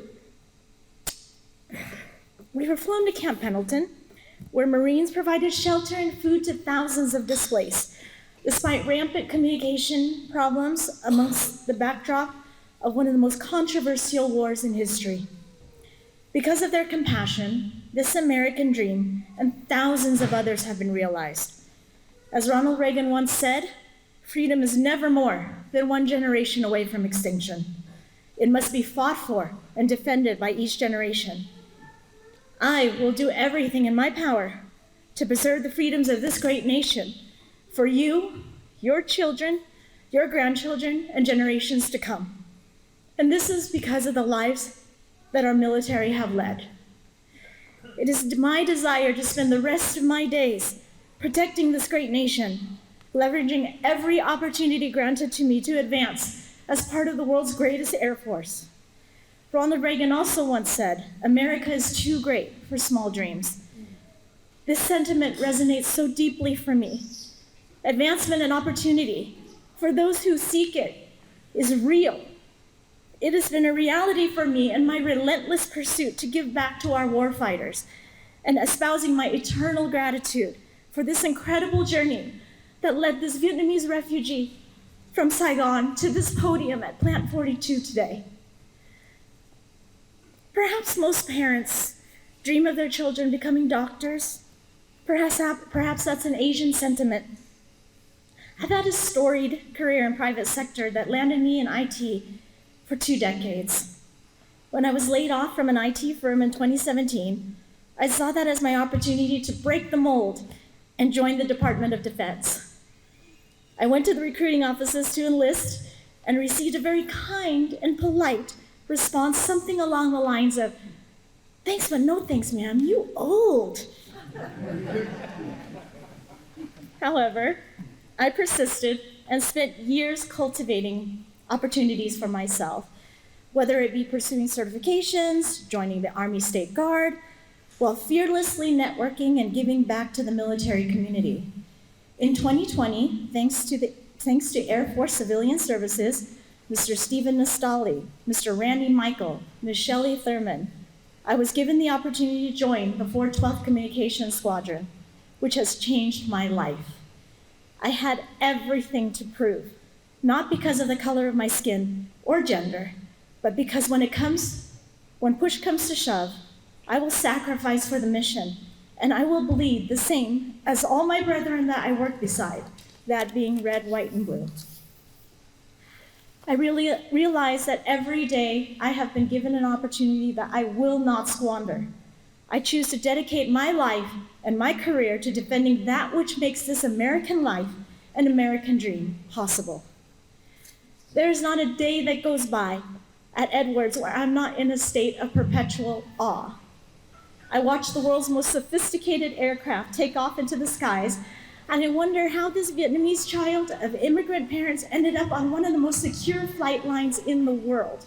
Speaker 2: We were flown to Camp Pendleton, where Marines provided shelter and food to thousands of displaced, despite rampant communication problems amongst the backdrop of one of the most controversial wars in history. Because of their compassion, this American dream and thousands of others have been realized. As Ronald Reagan once said, freedom is never more than one generation away from extinction. It must be fought for and defended by each generation. I will do everything in my power to preserve the freedoms of this great nation for you, your children, your grandchildren, and generations to come. And this is because of the lives that our military have led. It is my desire to spend the rest of my days protecting this great nation, leveraging every opportunity granted to me to advance as part of the world's greatest Air Force. Ronald Reagan also once said, "America is too great for small dreams." This sentiment resonates so deeply for me. Advancement and opportunity for those who seek it is real. It has been a reality for me in my relentless pursuit to give back to our warfighters and espousing my eternal gratitude for this incredible journey that led this Vietnamese refugee from Saigon to this podium at Plant 42 today. Perhaps most parents dream of their children becoming doctors. Perhaps that's an Asian sentiment. I've had a storied career in private sector that landed me in IT for 2 decades. When I was laid off from an IT firm in 2017, I saw that as my opportunity to break the mold and join the Department of Defense. I went to the recruiting offices to enlist and received a very kind and polite response, something along the lines of, "Thanks, but no thanks, ma'am, you old." However, I persisted and spent years cultivating opportunities for myself, whether it be pursuing certifications, joining the Army State Guard, while fearlessly networking and giving back to the military community. In 2020, thanks to Air Force Civilian Services, Mr. Stephen Nastali, Mr. Randy Michael, Ms. Shelley Thurman, I was given the opportunity to join the 412th Communications Squadron, which has changed my life. I had everything to prove, not because of the color of my skin or gender, but because when push comes to shove, I will sacrifice for the mission, and I will bleed the same as all my brethren that I work beside, that being red, white, and blue. I really realize that every day I have been given an opportunity that I will not squander. I choose to dedicate my life and my career to defending that which makes this American life and American dream possible. There is not a day that goes by at Edwards where I'm not in a state of perpetual awe. I watch the world's most sophisticated aircraft take off into the skies, and I wonder how this Vietnamese child of immigrant parents ended up on one of the most secure flight lines in the world.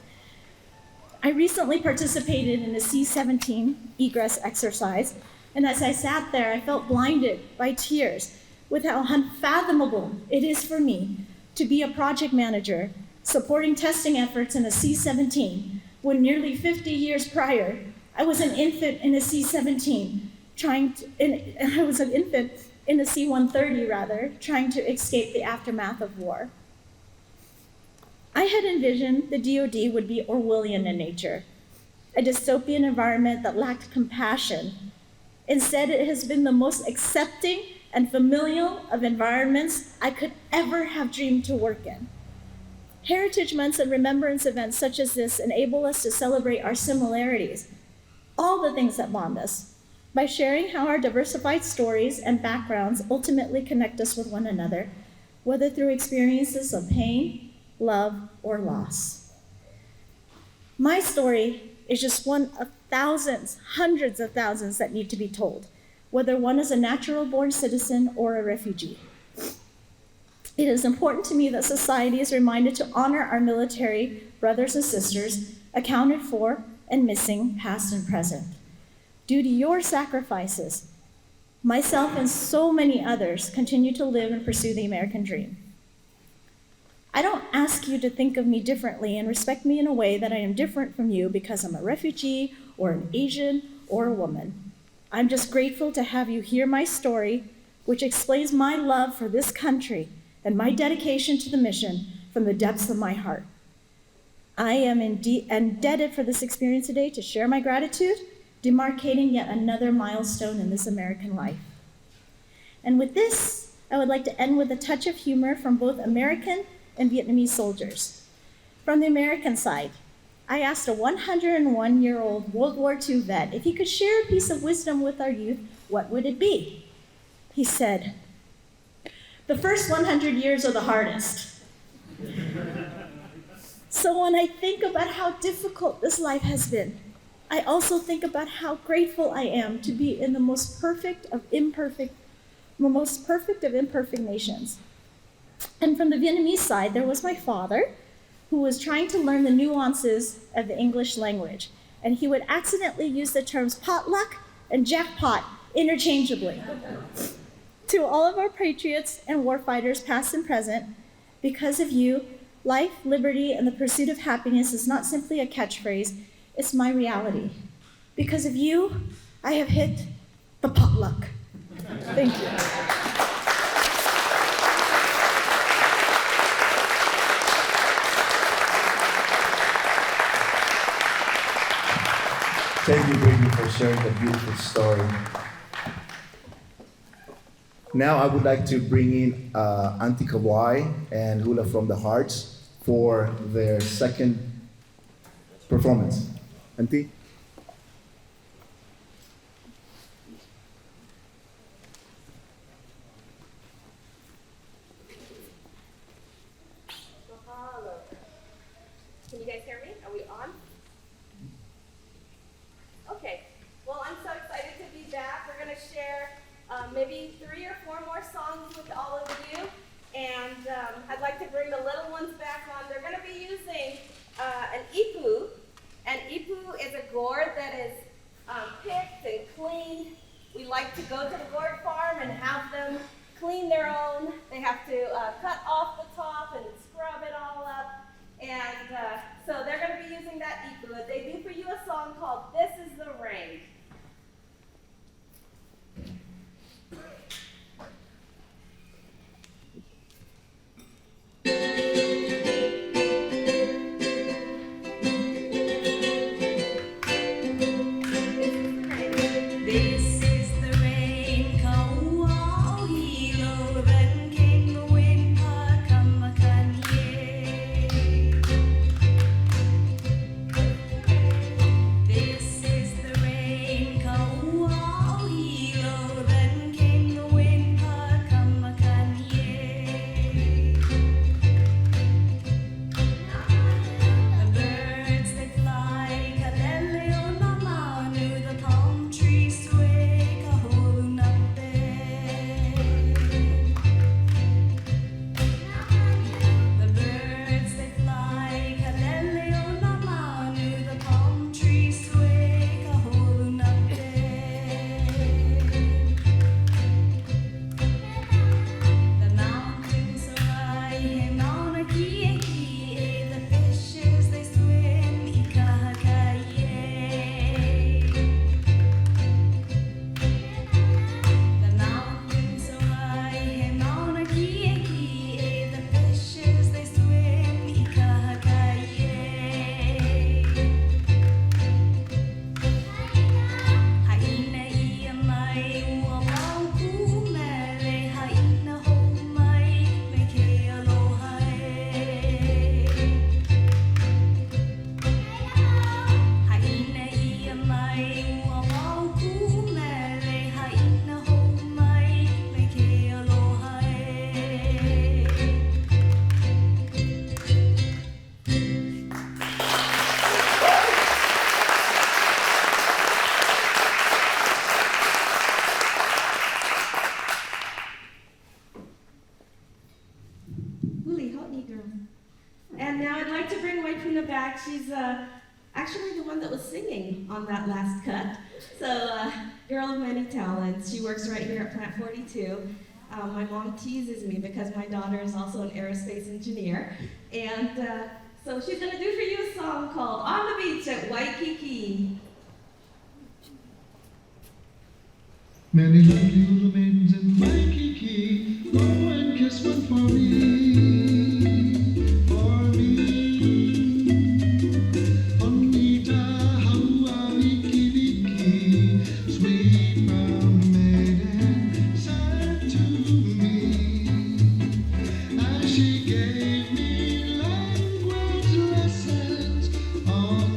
Speaker 2: I recently participated in a C-17 egress exercise, and as I sat there, I felt blinded by tears with how unfathomable it is for me to be a project manager supporting testing efforts in a C-17 when nearly 50 years prior, I was an infant in a C-17 I was an infant in a C-130 trying to escape the aftermath of war. I had envisioned the DoD would be Orwellian in nature, a dystopian environment that lacked compassion. Instead, it has been the most accepting and familial of environments I could ever have dreamed to work in. Heritage months and remembrance events such as this enable us to celebrate our similarities, all the things that bond us, by sharing how our diversified stories and backgrounds ultimately connect us with one another, whether through experiences of pain, love, or loss. My story is just one of thousands, hundreds of thousands that need to be told, whether one is a natural-born citizen or a refugee. It is important to me that society is reminded to honor our military brothers and sisters accounted for and missing, past and present. Due to your sacrifices, myself and so many others continue to live and pursue the American dream. I don't ask you to think of me differently and respect me in a way that I am different from you because I'm a refugee or an Asian or a woman. I'm just grateful to have you hear my story, which explains my love for this country and my dedication to the mission from the depths of my heart. I am indebted for this experience today to share my gratitude, demarcating yet another milestone in this American life. And with this, I would like to end with a touch of humor from both American and Vietnamese soldiers. From the American side, I asked a 101-year-old World War II vet if he could share a piece of wisdom with our youth, what would it be? He said, "The first 100 years are the hardest." So when I think about how difficult this life has been, I also think about how grateful I am to be in the most perfect of imperfect nations. And from the Vietnamese side, there was my father, who was trying to learn the nuances of the English language. And he would accidentally use the terms potluck and jackpot interchangeably. To all of our patriots and warfighters, past and present, because of you, life, liberty, and the pursuit of happiness is not simply a catchphrase, it's my reality. Because of you, I have hit the potluck. Thank you.
Speaker 1: Thank you, Brittany, for sharing the beautiful story. Now I would like to bring in Auntie Kawai and Hula from the Hearts for their second performance. Auntie?
Speaker 4: Mahalo. Can you guys hear me? Are we on? Okay. Well, I'm so excited to be back. We're going to share maybe 3 or 4 more songs with all of you. And I'd like to bring the little ones back on. They're going to be using an ipu. An ipu is a gourd that is picked and cleaned. We like to go to the gourd farm and have them clean their own. They have to cut off the top and scrub it all up. And so they're going to be using that ipu. They do for you a song called This Is the Rain.
Speaker 12: This is the rain, kauau hilo, then came the wind, pakamakaye. This is the rain, kauau hilo, then came the wind, pakamakaye. The birds they fly, kalele o mamanu, the palm trees sway, kahulunape. The birds they fly, kalele o mamanu, the palm trees sway, kahulunape. The mountains are high, he mauna ki'eki, the fishes they swim, ikahakaye. The mountains are high, he mauna ki'eki, the fishes they swim, ikahakaye. Haina ia mai ua wauku mele, haina hou mai me ke aloha e. Haina ia mai ua wauku mele, haina hou mai me ke aloha e.
Speaker 4: Huli, help me, girl. And now I'd like to bring Waipuna back. She's actually the one that was singing on that last cut. So, girl of many talents. She works right here at Plant 42. My mom teases me because my daughter is also an aerospace engineer. And so she's going to do for you a song called On the Beach at Waikiki.
Speaker 5: Many lovely little maidens in Waikiki, go and kiss one for me, for me. Onita Hawaii Kiliki, sweet brown maiden, said to me, as she gave me language lessons on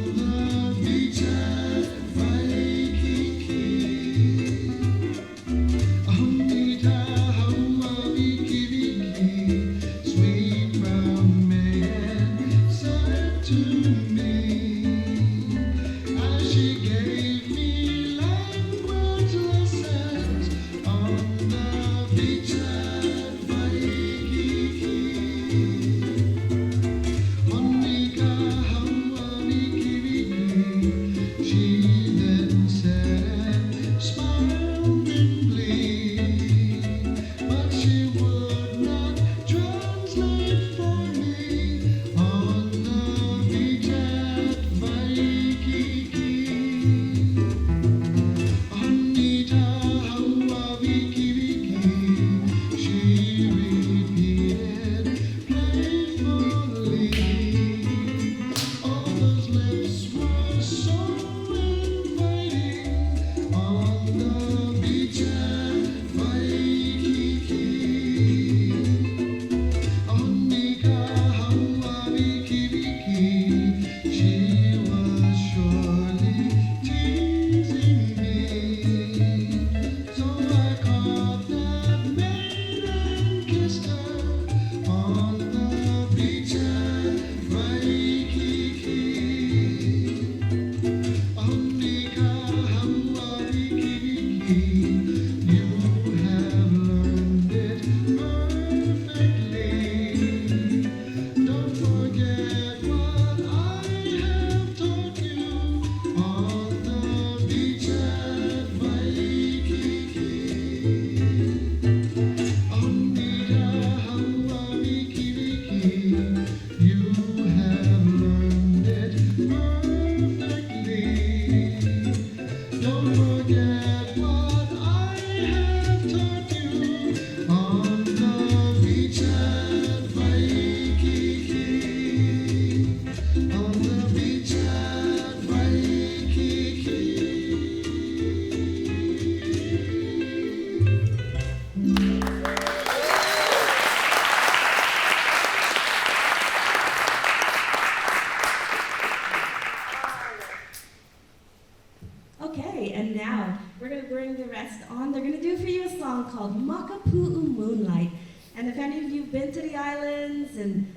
Speaker 4: if any of you have been to the islands and,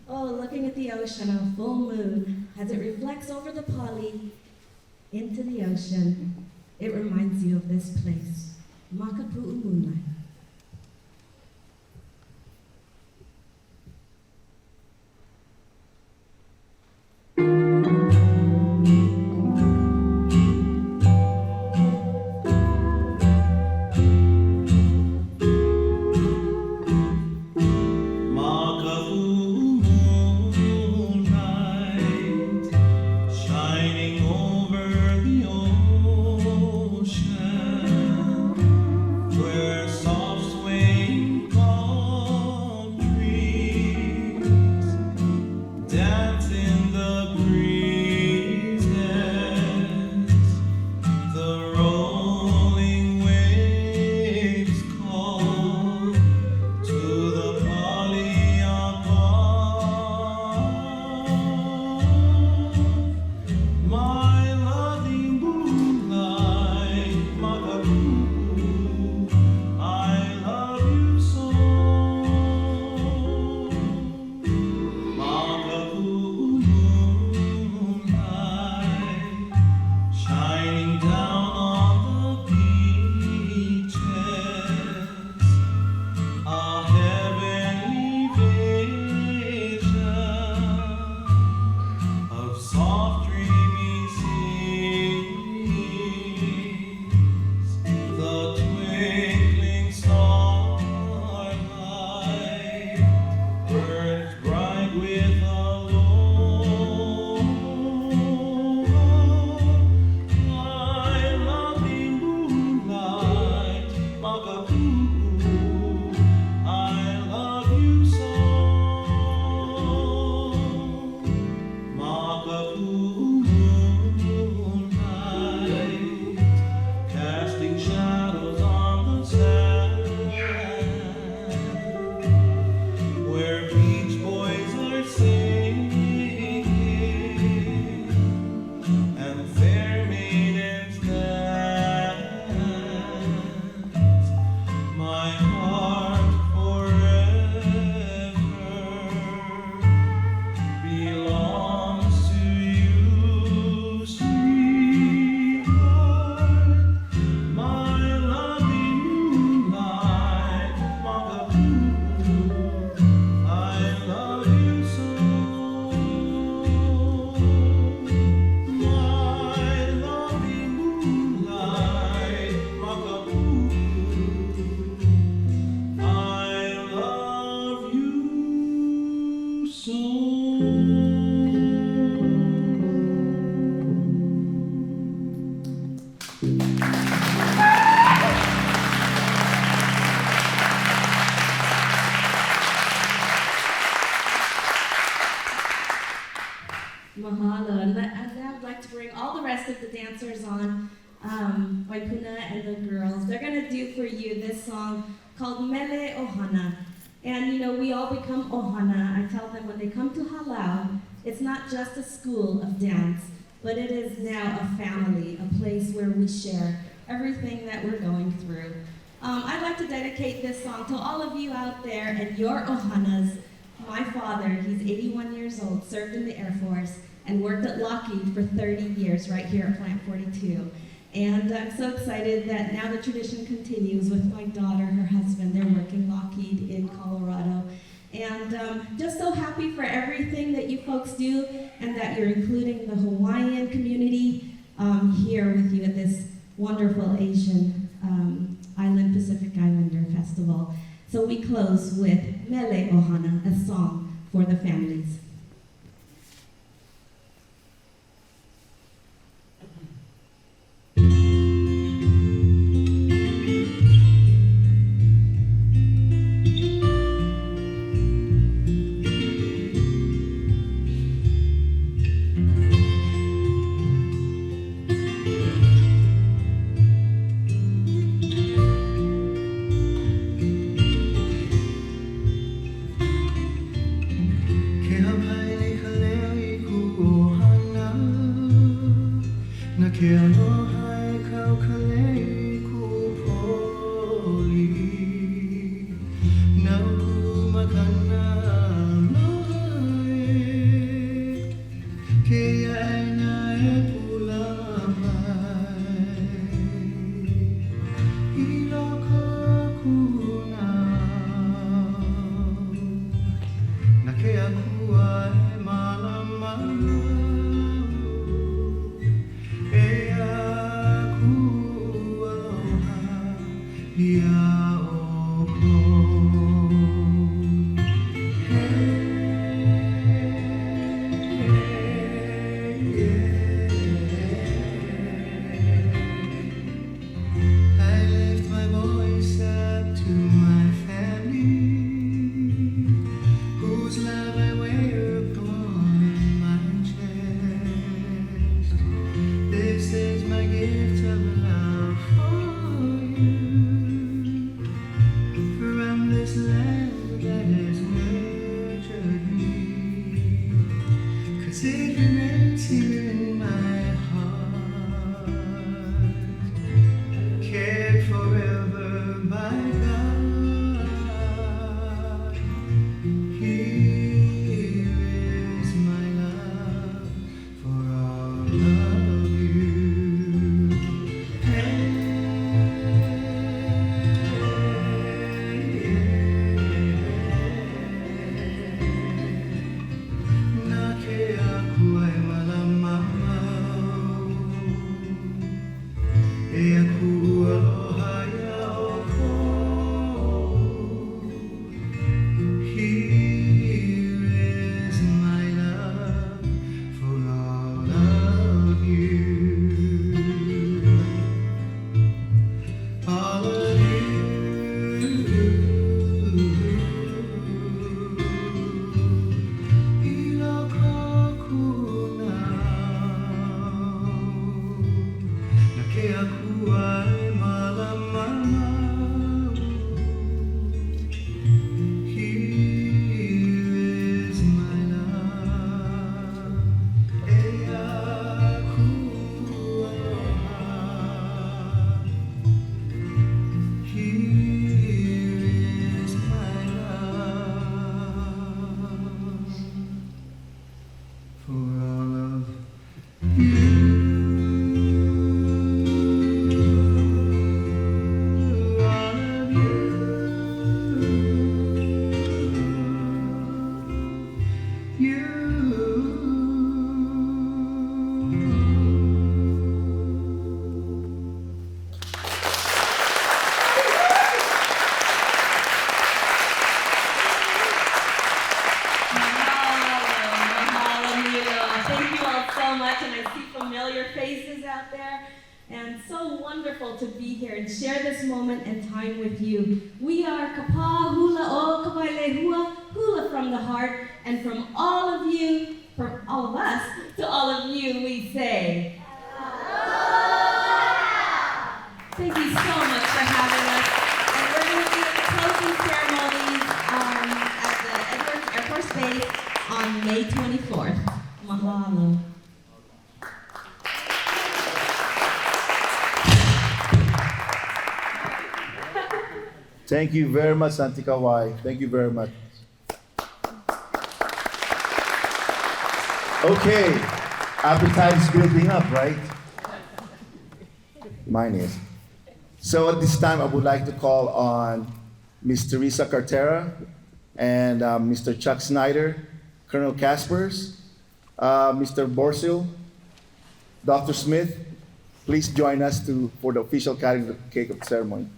Speaker 4: oh, looking at the ocean on a full moon, as it reflects over the pali into the ocean, it reminds you of this place, Makapu'u Moonlight.
Speaker 5: Shining over the ocean, where soft swaying palm trees dance in the breezes. The rolling waves call to the poly above. My loving moonlight, Makapu'u, I love you so. Makapu'u moonlight, shining down on the beaches, a heavenly vision of soft dreamy seas, the twinkling starlight burns bright with a glow. My lovely moonlight, Makapu'u, I love you so. Makapu'u moonlight, casting shadows on the sand, where beach boys are singing and fair maidens dance. My heart forever belongs to you, sweetheart. My lovely moonlight, Makapu'u, I love you so. My lovely moonlight, Makapu'u, I love you so.
Speaker 4: Mahalo. And now I'd like to bring all the rest of the dancers on, Waipuna and the girls. They're going to do for you this song called Mele Ohana. And you know, we all become Ohana. I tell them when they come to Halau, it's not just a school of dance, but it is now a family, a place where we share everything that we're going through. I'd like to dedicate this song to all of you out there and your Ohanas. My father, he's 81 years old, served in the Air Force, and worked at Lockheed for 30 years right here at Plant 42. And I'm so excited that now the tradition continues with my daughter, her husband. They're working Lockheed in Colorado. And just so happy for everything that you folks do and that you're including the Hawaiian community here with you at this wonderful Asian Island Pacific Islander Festival. So we close with Mele Ohana, a song for the families.
Speaker 5: Ke land that has nurtured me. 'Cause it remains here in my heart, cared forever by God. Here is my love for all of you. Nake aku ay malamamaw, e aku aloha yaoko. Here is my love for all of you. All of you. Nake aku ay malamamaw. Here is my love. E aku aloha. Here is my love for all of
Speaker 4: Thank you all so much, and I see familiar faces out there. And so wonderful to be here and share this moment and time with you. We are Kapa Hula O Kawailehua, Hula from the heart, and from all of you, from all of us, to all of you, we say, thank you so much for having us. And we're going to be at the closing ceremonies at the Edwards Air Force Base on May 24th. Mahalo.
Speaker 1: Thank you very much, Auntie Kawai. Thank you very much. Okay, appetite's building up, right? Mine is. So at this time, I would like to call on Ms. Teresa Cartera and Mr. Chuck Snyder, Colonel Caspers, Mr. Borsil, Dr. Smith. Please join us for the official cutting of the cake of the ceremony.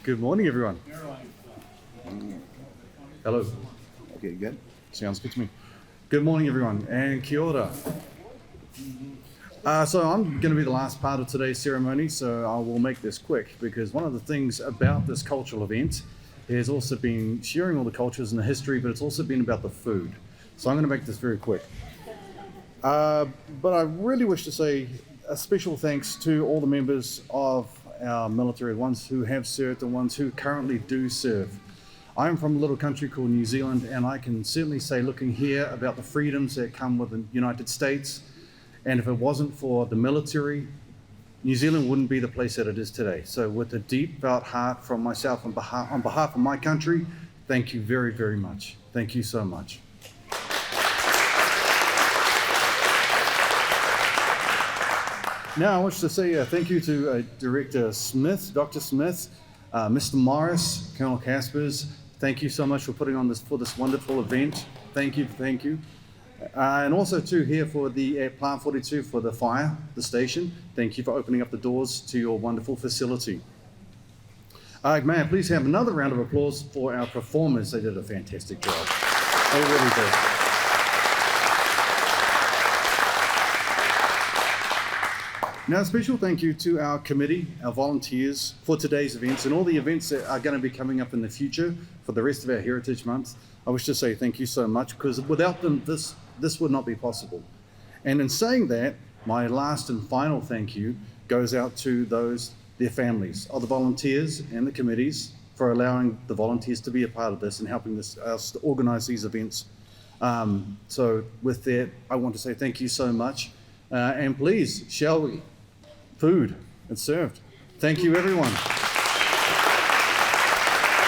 Speaker 13: Good morning, everyone. Hello.
Speaker 1: Okay, good.
Speaker 13: Sounds good to me. Good morning, everyone, and kia ora. So I'm going to be the last part of today's ceremony, so I will make this quick because one of the things about this cultural event has also been sharing all the cultures and the history, but it's also been about the food. So I'm going to make this very quick. But I really wish to say a special thanks to all the members of our military, the ones who have served, the ones who currently do serve. I'm from a little country called New Zealand, and I can certainly say, looking here, about the freedoms that come with the United States. And if it wasn't for the military, New Zealand wouldn't be the place that it is today. So with a deep felt heart from myself on behalf of my country, thank you very, very much. Thank you so much. Now I wish to say thank you to Director Smith, Dr. Smith, Mr. Morris, Colonel Caspers. Thank you so much for putting on this wonderful event. Thank you, thank you. And also too here for the Plant 42 for the fire, the station. Thank you for opening up the doors to your wonderful facility. May I please have another round of applause for our performers? They did a fantastic job. They really did. Now, a special thank you to our committee, our volunteers for today's events and all the events that are going to be coming up in the future for the rest of our Heritage Month. I wish to say thank you so much because without them, this would not be possible. And in saying that, my last and final thank you goes out to their families of the volunteers and the committees for allowing the volunteers to be a part of this and helping us to organize these events. So with that, I want to say thank you so much. And please, shall we? Food, it's served. Thank you, everyone.